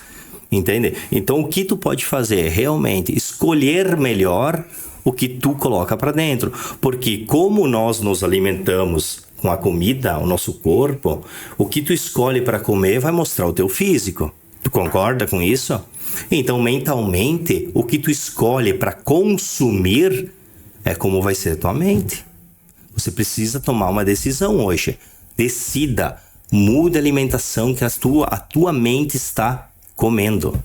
Entende? Então, o que tu pode fazer é realmente escolher melhor o que tu coloca para dentro. Porque como nós nos alimentamos com a comida, o nosso corpo, o que tu escolhe para comer vai mostrar o teu físico. Tu concorda com isso? Então, mentalmente, o que tu escolhe para consumir é como vai ser a tua mente. Você precisa tomar uma decisão hoje. Decida. Mude a alimentação que a tua mente está comendo.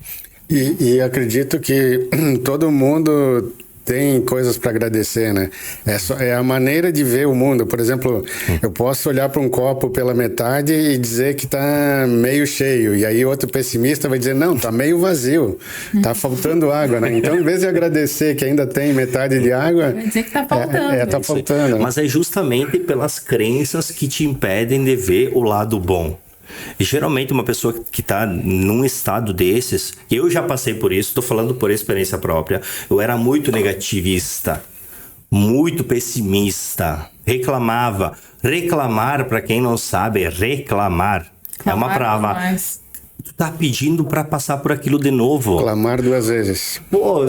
E acredito que todo mundo tem coisas para agradecer, né? É a maneira de ver o mundo. Por exemplo, eu posso olhar para um copo pela metade e dizer que tá meio cheio. E aí outro pessimista vai dizer, não, tá meio vazio. Tá faltando água, né? Então, em vez de agradecer que ainda tem metade de água... Vai dizer que tá faltando. Tá faltando. Mas é justamente pelas crenças que te impedem de ver o lado bom. E geralmente uma pessoa que está num estado desses, eu já passei por isso, estou falando por experiência própria, eu era muito negativista, muito pessimista, reclamava. Reclamar, para quem não sabe, é reclamar. É uma palavra. Tu tá pedindo para passar por aquilo de novo. Clamar 2 vezes. Pô,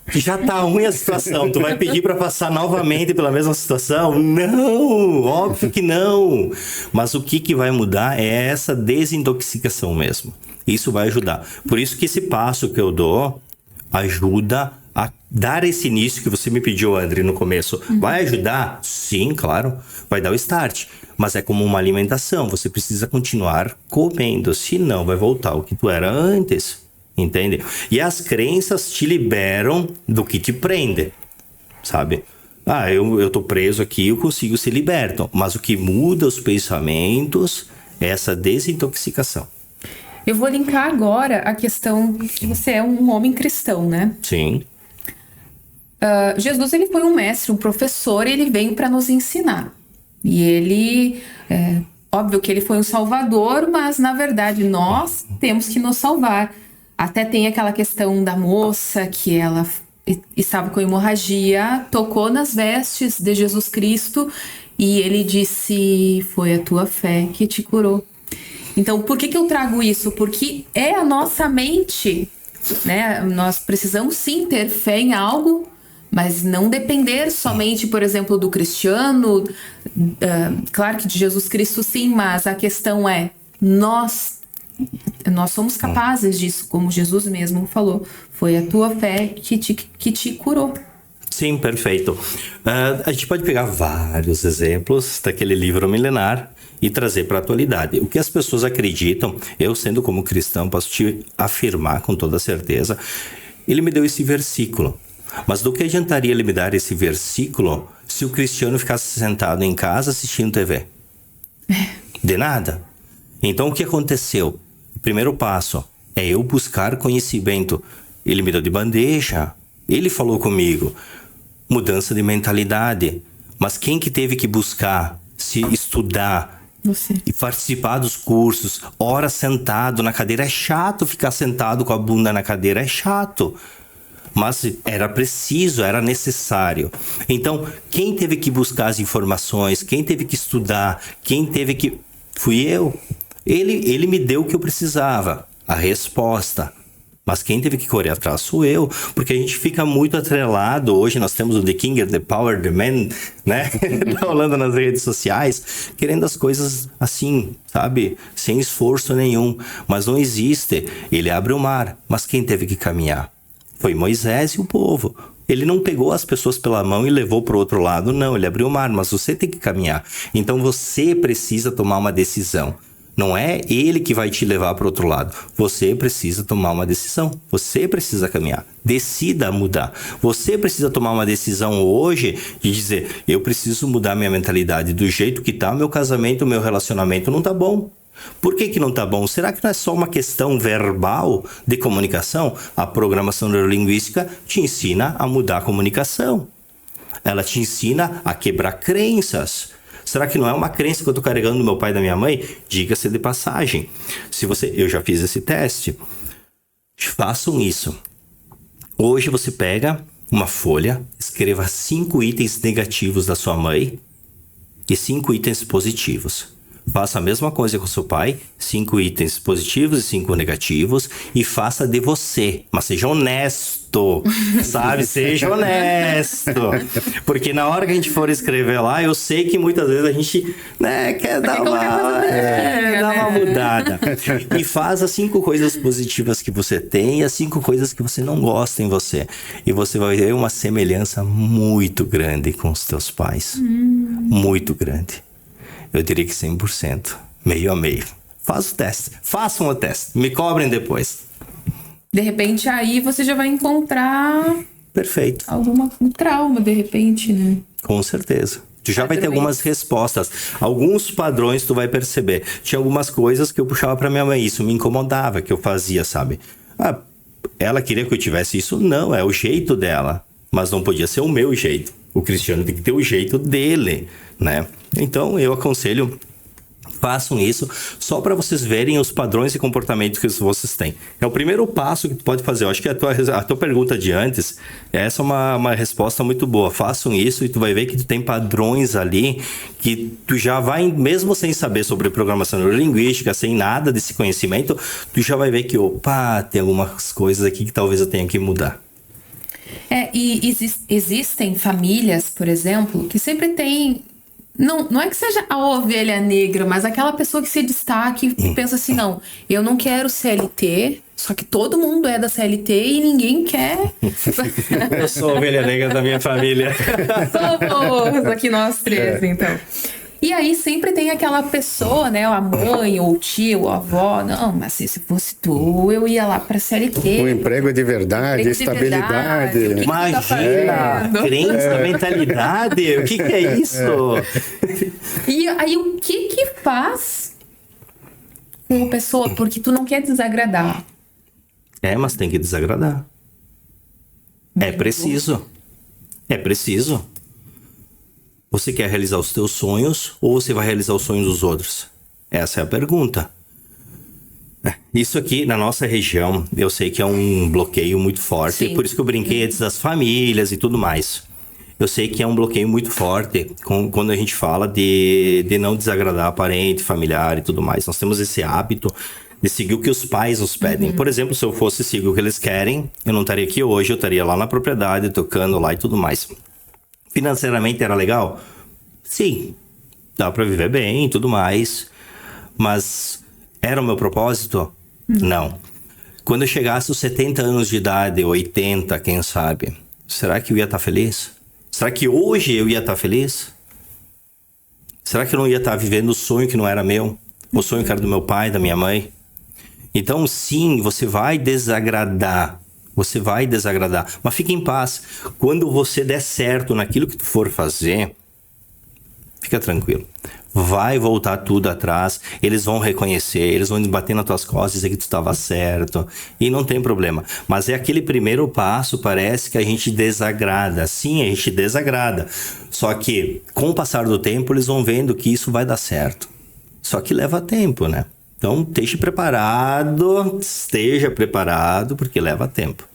já tá ruim a situação. Tu vai pedir para passar novamente pela mesma situação? Não, óbvio que não. Mas o que vai mudar é essa desintoxicação mesmo. Isso vai ajudar. Por isso que esse passo que eu dou ajuda a dar esse início que você me pediu, André, no começo. Vai ajudar? Sim, claro. Vai dar o start. Mas é como uma alimentação. Você precisa continuar comendo. Senão vai voltar ao que tu era antes. Entende? E as crenças te liberam do que te prende. Sabe? Eu tô preso aqui, eu consigo ser liberto. Mas o que muda os pensamentos é essa desintoxicação. Eu vou linkar agora a questão que você é um homem cristão, né? Sim. Jesus, ele foi um mestre, um professor, e ele veio para nos ensinar. E ele, óbvio que ele foi um salvador, mas na verdade nós temos que nos salvar. Até tem aquela questão da moça que ela estava com hemorragia, tocou nas vestes de Jesus Cristo e ele disse, foi a tua fé que te curou. Então, por que eu trago isso? Porque é a nossa mente, né? Nós precisamos sim ter fé em algo, mas não depender somente, por exemplo, do cristiano. Claro que de Jesus Cristo sim, mas a questão é, nós somos capazes disso, como Jesus mesmo falou. Foi a tua fé que te curou. Sim, perfeito. A gente pode pegar vários exemplos daquele livro milenar e trazer para a atualidade. O que as pessoas acreditam, eu sendo como cristão, posso te afirmar com toda certeza, ele me deu esse versículo. Mas do que adiantaria ele me dar esse versículo se o cristiano ficasse sentado em casa assistindo TV? De nada. Então o que aconteceu? O primeiro passo é eu buscar conhecimento. Ele me deu de bandeja. Ele falou comigo. Mudança de mentalidade. Mas quem que teve que buscar, se estudar, você. E participar dos cursos, horas sentado na cadeira? É chato ficar sentado com a bunda na cadeira, é chato. Mas era preciso, era necessário. Então, quem teve que buscar as informações, quem teve que estudar, quem teve que... Fui eu. Ele me deu o que eu precisava, a resposta. Mas quem teve que correr atrás sou eu, porque a gente fica muito atrelado. Hoje nós temos o The King, The Power, The Man, né? Tá rolando nas redes sociais, querendo as coisas assim, sabe? Sem esforço nenhum. Mas não existe. Ele abre o mar, mas quem teve que caminhar? Foi Moisés e o povo. Ele não pegou as pessoas pela mão e levou para o outro lado, não. Ele abriu o mar, mas você tem que caminhar. Então você precisa tomar uma decisão. Não é ele que vai te levar para o outro lado. Você precisa tomar uma decisão. Você precisa caminhar. Decida mudar. Você precisa tomar uma decisão hoje de dizer, eu preciso mudar minha mentalidade. Do jeito que tá, meu casamento, meu relacionamento não tá bom. Por que não tá bom? Será que não é só uma questão verbal de comunicação? A programação neurolinguística te ensina a mudar a comunicação. Ela te ensina a quebrar crenças. Será que não é uma crença que eu estou carregando do meu pai e da minha mãe? Diga-se de passagem. Eu já fiz esse teste. Façam isso. Hoje você pega uma folha, escreva 5 itens negativos da sua mãe e 5 itens positivos. Faça a mesma coisa com seu pai, 5 itens positivos e 5 negativos, e faça de você, mas seja honesto, sabe? Seja honesto. Porque na hora que a gente for escrever lá, eu sei que muitas vezes a gente, né, quer dar uma mudada. E faz as 5 coisas positivas que você tem e as 5 coisas que você não gosta em você. E você vai ver uma semelhança muito grande com os teus pais. Muito grande. Eu diria que 100%, meio a meio. Faz o teste, façam o teste, me cobrem depois. De repente aí você já vai encontrar Perfeito. Um trauma, de repente, né? Com certeza. Tu já vai ter algumas respostas. Alguns padrões tu vai perceber. Tinha algumas coisas que eu puxava pra minha mãe. Isso me incomodava, que eu fazia, sabe? Ela queria que eu tivesse isso? Não, é o jeito dela. Mas não podia ser o meu jeito. O Cristiano tem que ter o jeito dele, né? Então, eu aconselho... Façam isso só para vocês verem os padrões de comportamento que vocês têm. É o primeiro passo que tu pode fazer. Eu acho que a tua pergunta de antes, essa é uma resposta muito boa. Façam isso e tu vai ver que tu tem padrões ali que tu já vai, mesmo sem saber sobre programação neurolinguística, sem nada desse conhecimento, tu já vai ver que, opa, tem algumas coisas aqui que talvez eu tenha que mudar. E existem famílias, por exemplo, que sempre tem... Não é que seja a ovelha negra, mas aquela pessoa que se destaca e pensa assim, não, eu não quero CLT, só que todo mundo é da CLT e ninguém quer. Eu sou a ovelha negra da minha família. Somos aqui nós três, então. E aí sempre tem aquela pessoa, né, a mãe, ou o tio, ou a avó, não, mas se fosse tu, eu ia lá pra CLT. Um emprego de verdade, estabilidade. Imagina, crença, mentalidade, o que é isso? E aí o que faz com a pessoa? Porque tu não quer desagradar. Mas tem que desagradar. É preciso. É preciso. Você quer realizar os teus sonhos ou você vai realizar os sonhos dos outros? Essa é a pergunta. Isso aqui, na nossa região, eu sei que é um bloqueio muito forte. Sim. Por isso que eu brinquei antes das famílias e tudo mais. Eu sei que é um bloqueio muito forte quando a gente fala de não desagradar parente, familiar e tudo mais. Nós temos esse hábito de seguir o que os pais nos pedem. Por exemplo, se eu fosse seguir o que eles querem, eu não estaria aqui hoje, eu estaria lá na propriedade, tocando lá e tudo mais. Financeiramente era legal? Sim. Dá pra viver bem e tudo mais. Mas era o meu propósito? Não. Quando eu chegasse aos 70 anos de idade, 80, quem sabe, será que eu ia estar feliz? Será que hoje eu ia estar feliz? Será que eu não ia estar vivendo o sonho que não era meu? O sonho que era do meu pai, da minha mãe? Então, sim, você vai desagradar. Você vai desagradar. Mas fique em paz. Quando você der certo naquilo que tu for fazer, fica tranquilo. Vai voltar tudo atrás. Eles vão reconhecer. Eles vão bater nas tuas costas e dizer que tu estava certo. E não tem problema. Mas é aquele primeiro passo, parece que a gente desagrada. Sim, a gente desagrada. Só que, com o passar do tempo, eles vão vendo que isso vai dar certo. Só que leva tempo, né? Então, esteja preparado, porque leva tempo.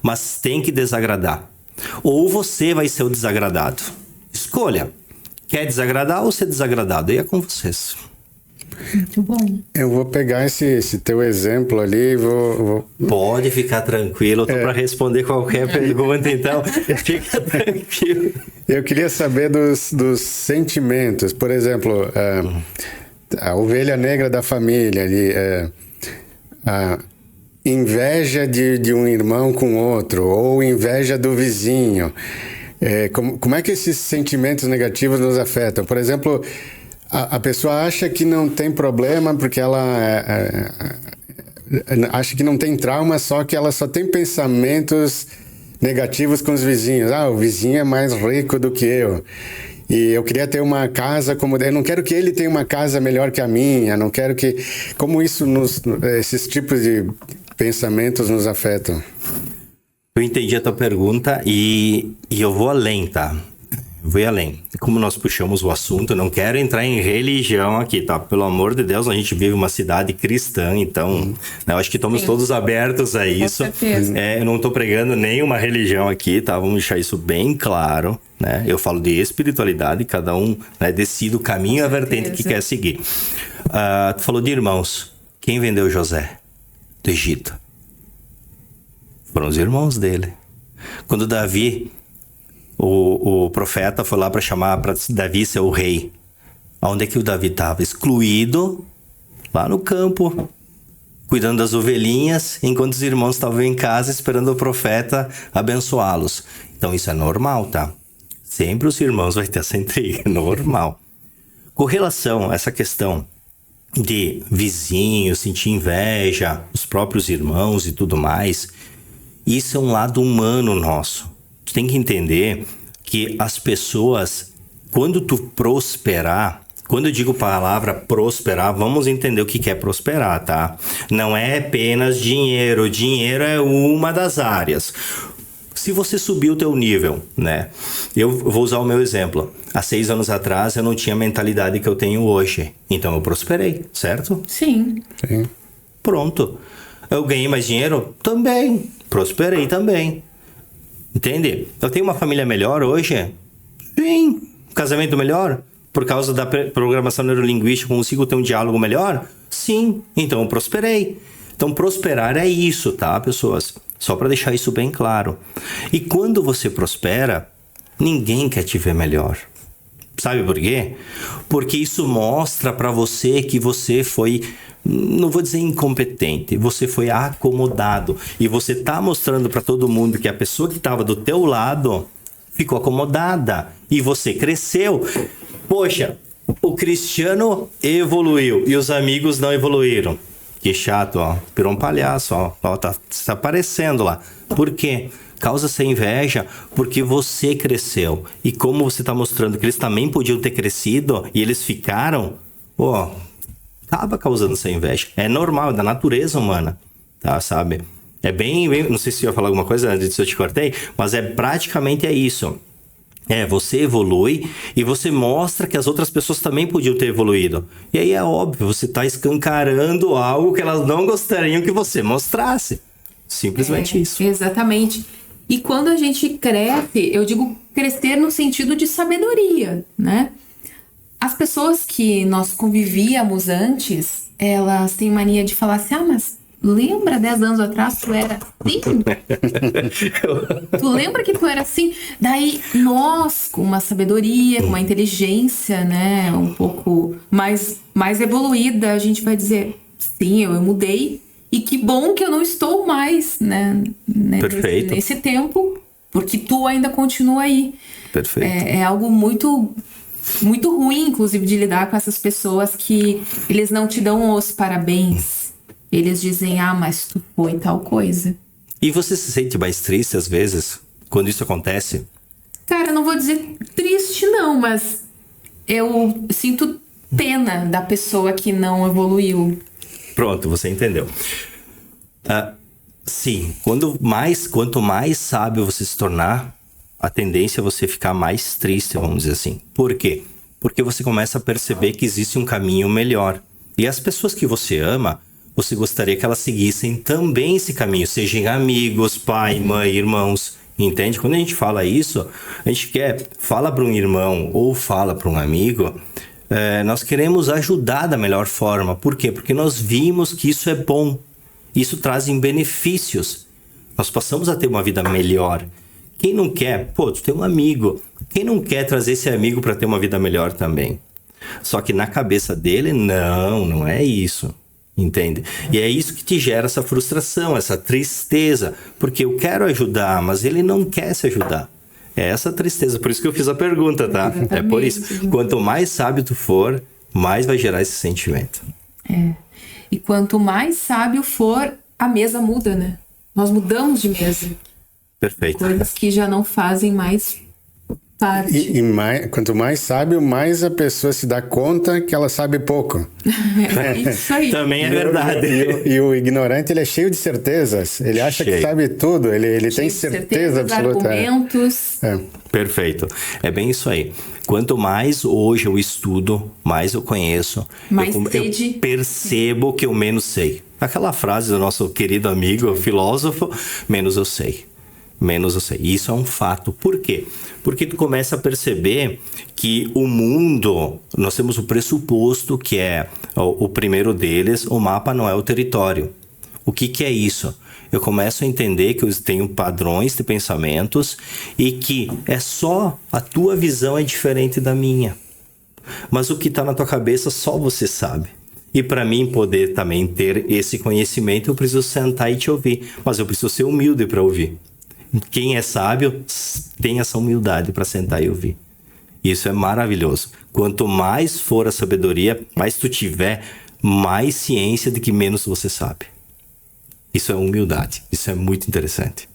Mas tem que desagradar. Ou você vai ser o desagradado. Escolha. Quer desagradar ou ser desagradado? E é com vocês. Muito bom. Eu vou pegar esse teu exemplo ali e vou... Pode ficar tranquilo, eu tô para responder qualquer pergunta, então fica tranquilo. Eu queria saber dos sentimentos. Por exemplo, a ovelha negra da família ali, a inveja de um irmão com outro, ou inveja do vizinho. Como é que esses sentimentos negativos nos afetam? Por exemplo, a pessoa acha que não tem problema porque ela acha que não tem trauma, só que ela só tem pensamentos negativos com os vizinhos. O vizinho é mais rico do que eu. E eu queria ter uma casa como... Eu não quero que ele tenha uma casa melhor que a minha. Não quero que... Como esses tipos de pensamentos nos afetam? Eu entendi a tua pergunta e eu vou além, tá? Vou além. Como nós puxamos o assunto, eu não quero entrar em religião aqui, tá? Pelo amor de Deus, a gente vive uma cidade cristã, então... Eu acho que estamos todos abertos a isso. Com certeza. Eu não tô pregando nenhuma religião aqui, tá? Vamos deixar isso bem claro, né? Eu falo de espiritualidade, cada um, né, decide o caminho e a vertente que quer seguir. Tu falou de irmãos. Quem vendeu José do Egito? Foram os irmãos dele. Quando Davi... O profeta foi lá para chamar para Davi ser o rei. Onde é que o Davi estava? Excluído, lá no campo, cuidando das ovelhinhas, enquanto os irmãos estavam em casa esperando o profeta abençoá-los. Então isso é normal, tá? Sempre os irmãos vão ter essa intriga, normal. Com relação a essa questão de vizinhos, sentir inveja, os próprios irmãos e tudo mais, isso é um lado humano nosso. tu tem que entender que as pessoas, quando tu prosperar, quando eu digo palavra prosperar, vamos entender o que é prosperar, tá? Não é apenas dinheiro. Dinheiro é uma das áreas. Se você subir o teu nível, né? Eu vou usar o meu exemplo. Há 6 anos atrás, eu não tinha a mentalidade que eu tenho hoje. Então, eu prosperei, certo? Sim. Pronto. Eu ganhei mais dinheiro? Também. Prosperei também. Entende? Eu tenho uma família melhor hoje? Sim. Um casamento melhor? Por causa da programação neurolinguística, consigo ter um diálogo melhor? Sim. Então, eu prosperei. Então, prosperar é isso, tá, pessoas? Só para deixar isso bem claro. E quando você prospera, ninguém quer te ver melhor. Sabe por quê? Porque isso mostra para você que você foi, não vou dizer incompetente, você foi acomodado. E você tá mostrando para todo mundo que a pessoa que estava do teu lado ficou acomodada. E você cresceu. Poxa, o Cristiano evoluiu e os amigos não evoluíram. Que chato, ó. Virou um palhaço, ó. Tá aparecendo lá. Por quê? Causa essa inveja porque você cresceu. E como você tá mostrando que eles também podiam ter crescido e eles ficaram, ó, acaba causando essa inveja. É normal, é da natureza humana, tá? Sabe? É bem, não sei se eu ia falar alguma coisa antes se eu te cortei, mas praticamente é isso. Você evolui e você mostra que as outras pessoas também podiam ter evoluído. E aí é óbvio, você está escancarando algo que elas não gostariam que você mostrasse. Simplesmente isso. Exatamente. E quando a gente cresce, eu digo crescer no sentido de sabedoria, né? As pessoas que nós convivíamos antes, elas têm mania de falar assim, mas lembra 10 anos atrás tu era assim? Tu lembra que tu era assim? Daí nós, com uma sabedoria, com uma inteligência, né, um pouco mais evoluída, a gente vai dizer, sim, eu mudei e que bom que eu não estou mais, né, Perfeito. nesse tempo, porque tu ainda continua aí. Perfeito. É algo muito ruim, inclusive, de lidar com essas pessoas que eles não te dão os parabéns. Eles dizem, mas tu foi tal coisa. E você se sente mais triste às vezes, quando isso acontece? Cara, eu não vou dizer triste não, mas eu sinto pena da pessoa que não evoluiu. Pronto, você entendeu. Sim, quanto mais sábio você se tornar, a tendência é você ficar mais triste, vamos dizer assim. Por quê? Porque você começa a perceber que existe um caminho melhor. E as pessoas que você ama, você gostaria que elas seguissem também esse caminho, sejam amigos, pai, mãe, irmãos, entende? Quando a gente fala isso, a gente fala para um irmão ou fala para um amigo, nós queremos ajudar da melhor forma. Por quê? Porque nós vimos que isso é bom, isso traz benefícios, nós passamos a ter uma vida melhor. Quem não quer? Tu tem um amigo, quem não quer trazer esse amigo para ter uma vida melhor também? Só que na cabeça dele, não é isso. Entende? E é isso que te gera essa frustração, essa tristeza. Porque eu quero ajudar, mas ele não quer se ajudar. É essa tristeza. Por isso que eu fiz a pergunta, tá? Exatamente. É por isso. Quanto mais sábio tu for, mais vai gerar esse sentimento. E quanto mais sábio for, a mesa muda, né? Nós mudamos de mesa. Perfeito. Coisas que já não fazem mais parte. E quanto mais sábio, mais a pessoa se dá conta que ela sabe pouco. Isso aí. Também é verdade. E o ignorante, ele é cheio de certezas. Ele acha que sabe tudo. Ele tem certeza absoluta. Argumentos. Perfeito. É bem isso aí. Quanto mais hoje eu estudo, mais eu conheço, eu percebo que eu menos sei. Aquela frase do nosso querido amigo, filósofo, menos eu sei. Menos eu sei. Isso é um fato. Por quê? Porque tu começa a perceber que o mundo, nós temos o pressuposto que é o primeiro deles, o mapa não é o território. O que é isso? Eu começo a entender que eu tenho padrões de pensamentos e que é só a tua visão é diferente da minha. Mas o que está na tua cabeça só você sabe. E para mim poder também ter esse conhecimento, eu preciso sentar e te ouvir. Mas eu preciso ser humilde para ouvir. Quem é sábio tem essa humildade para sentar e ouvir. Isso é maravilhoso. Quanto mais for a sabedoria, mais tu tiver, mais ciência de que menos você sabe. Isso é humildade. Isso é muito interessante.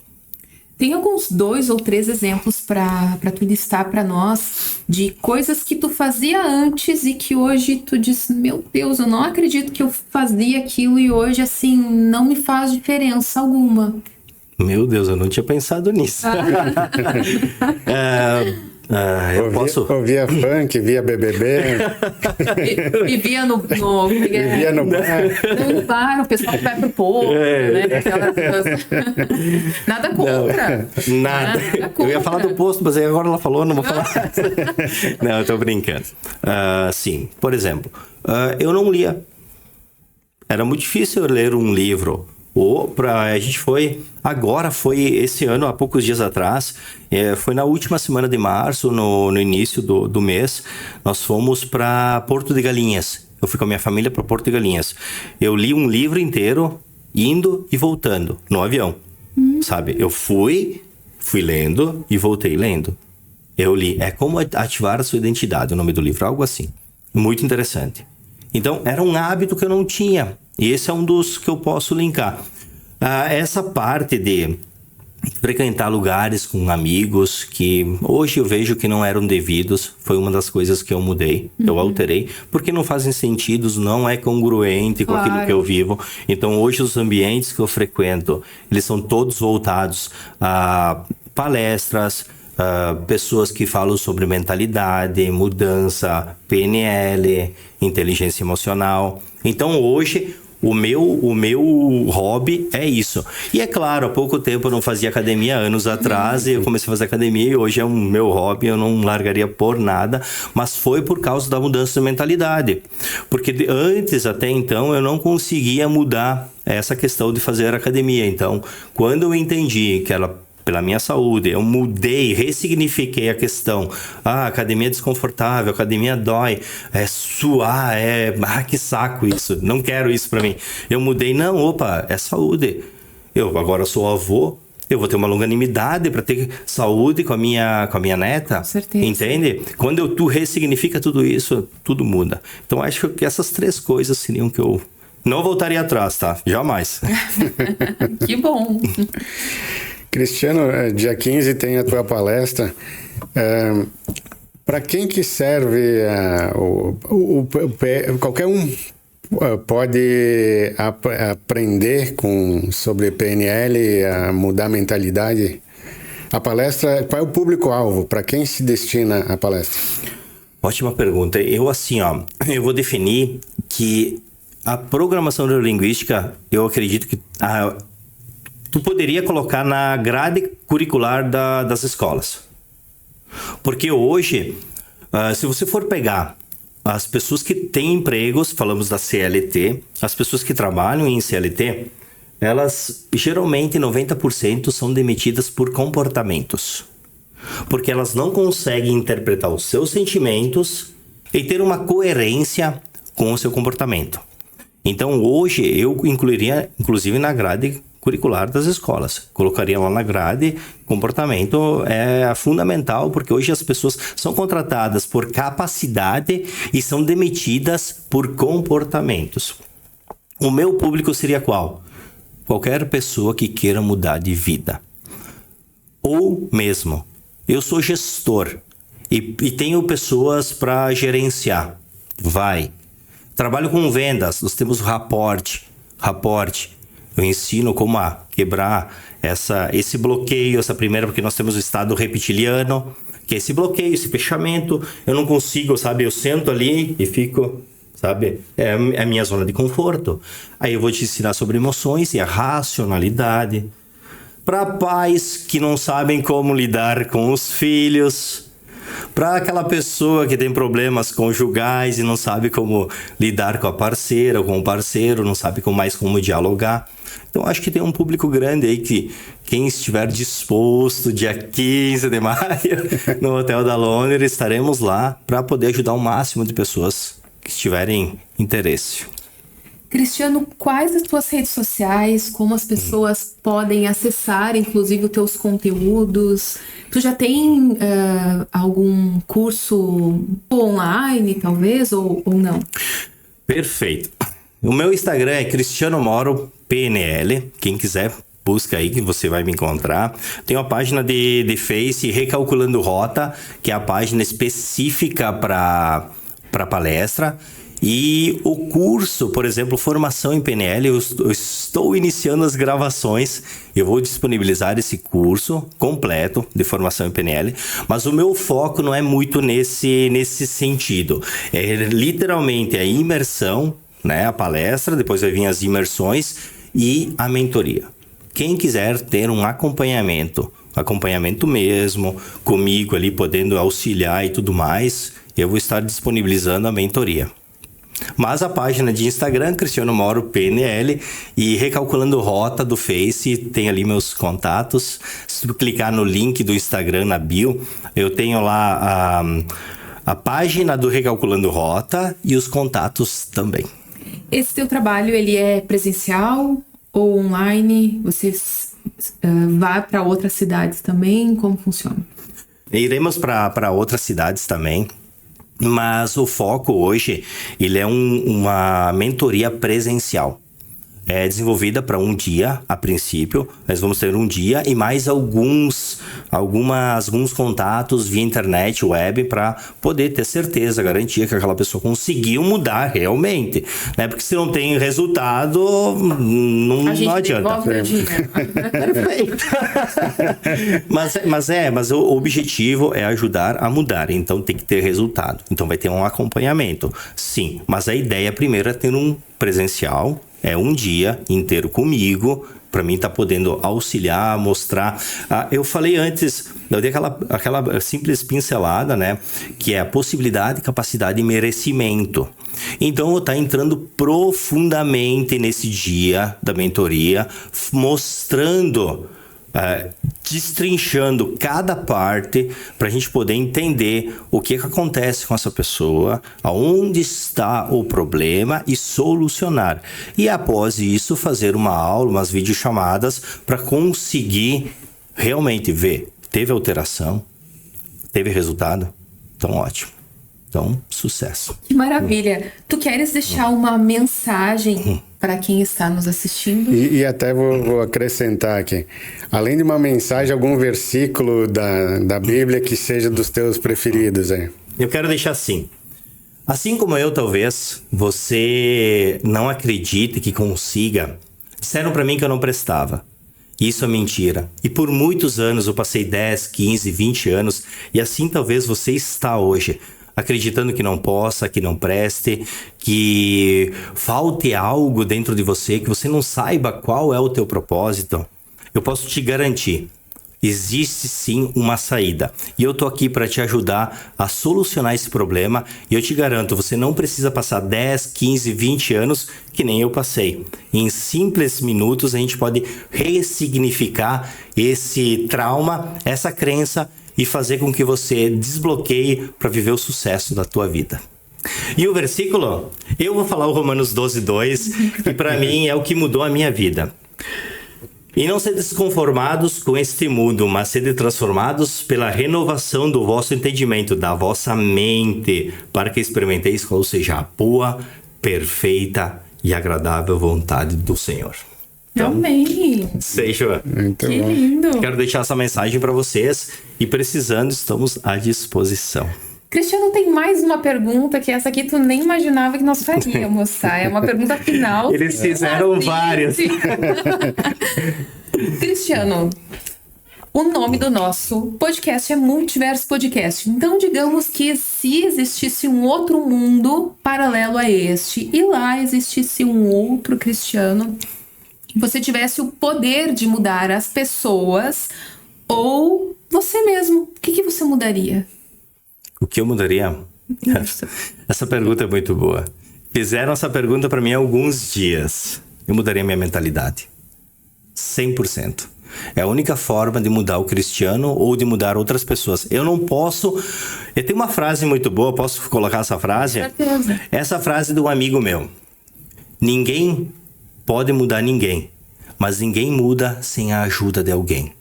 Tem alguns 2 ou 3 exemplos para tu listar para nós de coisas que tu fazia antes e que hoje tu diz, meu Deus, eu não acredito que eu fazia aquilo e hoje, assim, não me faz diferença alguma. Meu Deus, eu não tinha pensado nisso. Eu posso... Ouvia funk, via BBB. Vivia no bar. Vivia no bar. No bar, o pessoal vai pro povo, né? Nada contra. Nada. Eu ia falar do posto, mas aí agora ela falou, não vou falar. Não, eu tô brincando. Sim, por exemplo, eu não lia. Era muito difícil eu ler um livro. A gente foi esse ano, há poucos dias atrás, foi na última semana de março, no início do mês, nós fomos para Porto de Galinhas. Eu fui com a minha família para Porto de Galinhas. Eu li um livro inteiro, indo e voltando, no avião, sabe? Eu fui lendo e voltei lendo. Eu li, Como Ativar a Sua Identidade, o nome do livro, algo assim. Muito interessante. Então, era um hábito que eu não tinha. E esse é um dos que eu posso linkar. Essa parte de frequentar lugares com amigos que hoje eu vejo que não eram devidos, foi uma das coisas que eu mudei, eu alterei, porque não fazem sentido, não é congruente com aquilo que eu vivo. Então, hoje os ambientes que eu frequento, eles são todos voltados a palestras, pessoas que falam sobre mentalidade, mudança, PNL, inteligência emocional. Então, hoje, o meu hobby é isso. E é claro, há pouco tempo eu não fazia academia, anos atrás, e eu comecei a fazer academia e hoje é um meu hobby, eu não largaria por nada, mas foi por causa da mudança de mentalidade. Porque antes, até então, eu não conseguia mudar essa questão de fazer academia. Então, quando eu entendi que pela minha saúde, eu mudei, ressignifiquei a questão. Academia é desconfortável, academia dói, é suar, que saco isso, não quero isso pra mim. Eu mudei, é saúde. Eu agora sou avô, eu vou ter uma longanimidade para ter saúde com a minha neta. Com certeza. Entende? Quando tu ressignifica tudo isso, tudo muda. Então, acho que essas 3 coisas seriam que eu não voltaria atrás, tá? Jamais. Que bom. Cristiano, dia 15 tem a tua palestra. Para quem que serve qualquer um pode aprender sobre PNL, mudar a mentalidade? A palestra, qual é o público-alvo? Para quem se destina a palestra? Ótima pergunta. Eu vou definir que a programação neurolinguística, eu acredito que tu poderia colocar na grade curricular das escolas. Porque hoje, se você for pegar as pessoas que têm empregos, falamos da CLT, as pessoas que trabalham em CLT, elas geralmente 90% são demitidas por comportamentos. Porque elas não conseguem interpretar os seus sentimentos e ter uma coerência com o seu comportamento. Então, hoje, eu incluiria, inclusive, na grade curricular das escolas. Colocaria lá na grade, comportamento é fundamental, porque hoje as pessoas são contratadas por capacidade e são demitidas por comportamentos. O meu público seria qual? Qualquer pessoa que queira mudar de vida. Ou mesmo, eu sou gestor e tenho pessoas para gerenciar. Trabalho com vendas, nós temos raporte. Eu ensino como quebrar esse bloqueio, essa primeira, porque nós temos o estado reptiliano, que é esse bloqueio, esse fechamento. Eu não consigo, sabe? Eu sento ali e fico, sabe? É a minha zona de conforto. Aí eu vou te ensinar sobre emoções e a racionalidade. Para pais que não sabem como lidar com os filhos. Para aquela pessoa que tem problemas conjugais e não sabe como lidar com a parceira ou com o parceiro, não sabe mais como dialogar. Então, acho que tem um público grande aí que quem estiver disposto, dia 15 de maio, no Hotel da Londres, estaremos lá para poder ajudar o máximo de pessoas que tiverem interesse. Cristiano, quais as tuas redes sociais, como as pessoas podem acessar, inclusive, os teus conteúdos? Tu já tem algum curso online, talvez, ou não? Perfeito. O meu Instagram é Cristiano Moro PNL. Quem quiser busca aí que você vai me encontrar. Tem uma página de Face, Recalculando Rota, que é a página específica para palestra. E o curso, por exemplo, Formação em PNL, eu estou iniciando as gravações. Eu vou disponibilizar esse curso completo de Formação em PNL, mas o meu foco não é muito nesse sentido. É literalmente a imersão, né? A palestra, depois vai vir as imersões e a mentoria. Quem quiser ter um acompanhamento mesmo, comigo ali, podendo auxiliar e tudo mais, eu vou estar disponibilizando a mentoria. Mas a página de Instagram, Cristiano Mauro PNL, e Recalculando Rota do Face, tem ali meus contatos. Se tu clicar no link do Instagram na bio, eu tenho lá a página do Recalculando Rota e os contatos também. Esse teu trabalho, ele é presencial ou online? Você vai para outras cidades também? Como funciona? Iremos para outras cidades também. Mas o foco hoje, ele é uma mentoria presencial. É desenvolvida para um dia, a princípio. Nós vamos ter um dia e mais alguns contatos via internet, web, para poder ter certeza, garantia que aquela pessoa conseguiu mudar realmente. Né? Porque se não tem resultado, não adianta. Perfeito. mas o objetivo é ajudar a mudar. Então tem que ter resultado. Então vai ter um acompanhamento. Sim, mas a ideia primeiro é ter um presencial. É um dia inteiro comigo, para mim tá podendo auxiliar, mostrar. Eu falei antes, eu dei aquela simples pincelada, né? Que é a possibilidade, capacidade e merecimento. Então eu vou estar entrando profundamente nesse dia da mentoria, mostrando, destrinchando cada parte para a gente poder entender o que acontece com essa pessoa, aonde está o problema e solucionar. E após isso fazer uma aula, umas videochamadas para conseguir realmente ver, teve alteração, teve resultado, então ótimo. Então, sucesso. Que maravilha. Tu queres deixar uma mensagem para quem está nos assistindo? E até vou acrescentar aqui. Além de uma mensagem, algum versículo da Bíblia que seja dos teus preferidos aí. Eu quero deixar assim. Assim como eu, talvez, você não acredite que consiga. Disseram para mim que eu não prestava. Isso é mentira. E por muitos anos, eu passei 10, 15, 20 anos, e assim talvez você está hoje. Acreditando que não possa, que não preste, que falte algo dentro de você, que você não saiba qual é o teu propósito, eu posso te garantir, existe sim uma saída. E eu tô aqui para te ajudar a solucionar esse problema. E eu te garanto, você não precisa passar 10, 15, 20 anos que nem eu passei. Em simples minutos a gente pode ressignificar esse trauma, essa crença, e fazer com que você desbloqueie para viver o sucesso da tua vida. E o versículo? Eu vou falar o Romanos 12:2, que para mim é o que mudou a minha vida. E não sedes conformados com este mundo, mas sede transformados pela renovação do vosso entendimento, da vossa mente, para que experimenteis qual seja a boa, perfeita e agradável vontade do Senhor. Então, amém. Seja. Muito que bom. lindo. Quero deixar essa mensagem para vocês e precisando, estamos à disposição. Cristiano, tem mais uma pergunta que essa aqui tu nem imaginava que nós faríamos, tá? É uma pergunta final. Eles fizeram várias. Cristiano, o nome do nosso podcast é Multiverso Podcast. Então, digamos que se existisse um outro mundo paralelo a este e lá existisse um outro Cristiano, você tivesse o poder de mudar as pessoas ou você mesmo, o que você mudaria? O que eu mudaria? Essa pergunta é muito boa. Fizeram essa pergunta para mim há alguns dias. Eu mudaria minha mentalidade. 100%. É a única forma de mudar o Cristiano ou de mudar outras pessoas. Eu não posso... Eu tenho uma frase muito boa, posso colocar essa frase? Com certeza. Essa frase de um amigo meu. Ninguém pode mudar ninguém, mas ninguém muda sem a ajuda de alguém.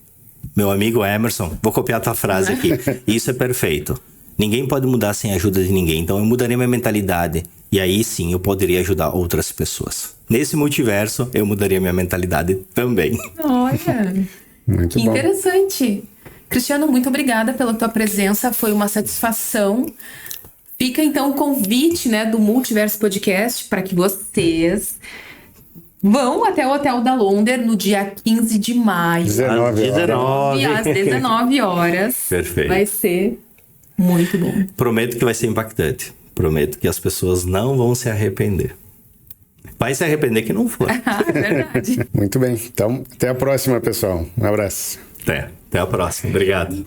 Meu amigo Emerson, vou copiar a tua frase aqui. Isso é perfeito. Ninguém pode mudar sem a ajuda de ninguém. Então eu mudaria minha mentalidade. E aí sim eu poderia ajudar outras pessoas. nesse multiverso, eu mudaria minha mentalidade também. Olha, Muito que bom. interessante. Cristiano, muito obrigada pela tua presença, foi uma satisfação. Fica então o convite, né, do Multiverso Podcast para que vocês vão até o Hotel da Londres no dia 15 de maio. 19 horas. Às 19 horas. Perfeito. Vai ser muito bom. Prometo que vai ser impactante. Prometo que as pessoas não vão se arrepender. Vai se arrepender que não for. Verdade. Muito bem. Então, até a próxima, pessoal. Um abraço. Até a próxima. Obrigado.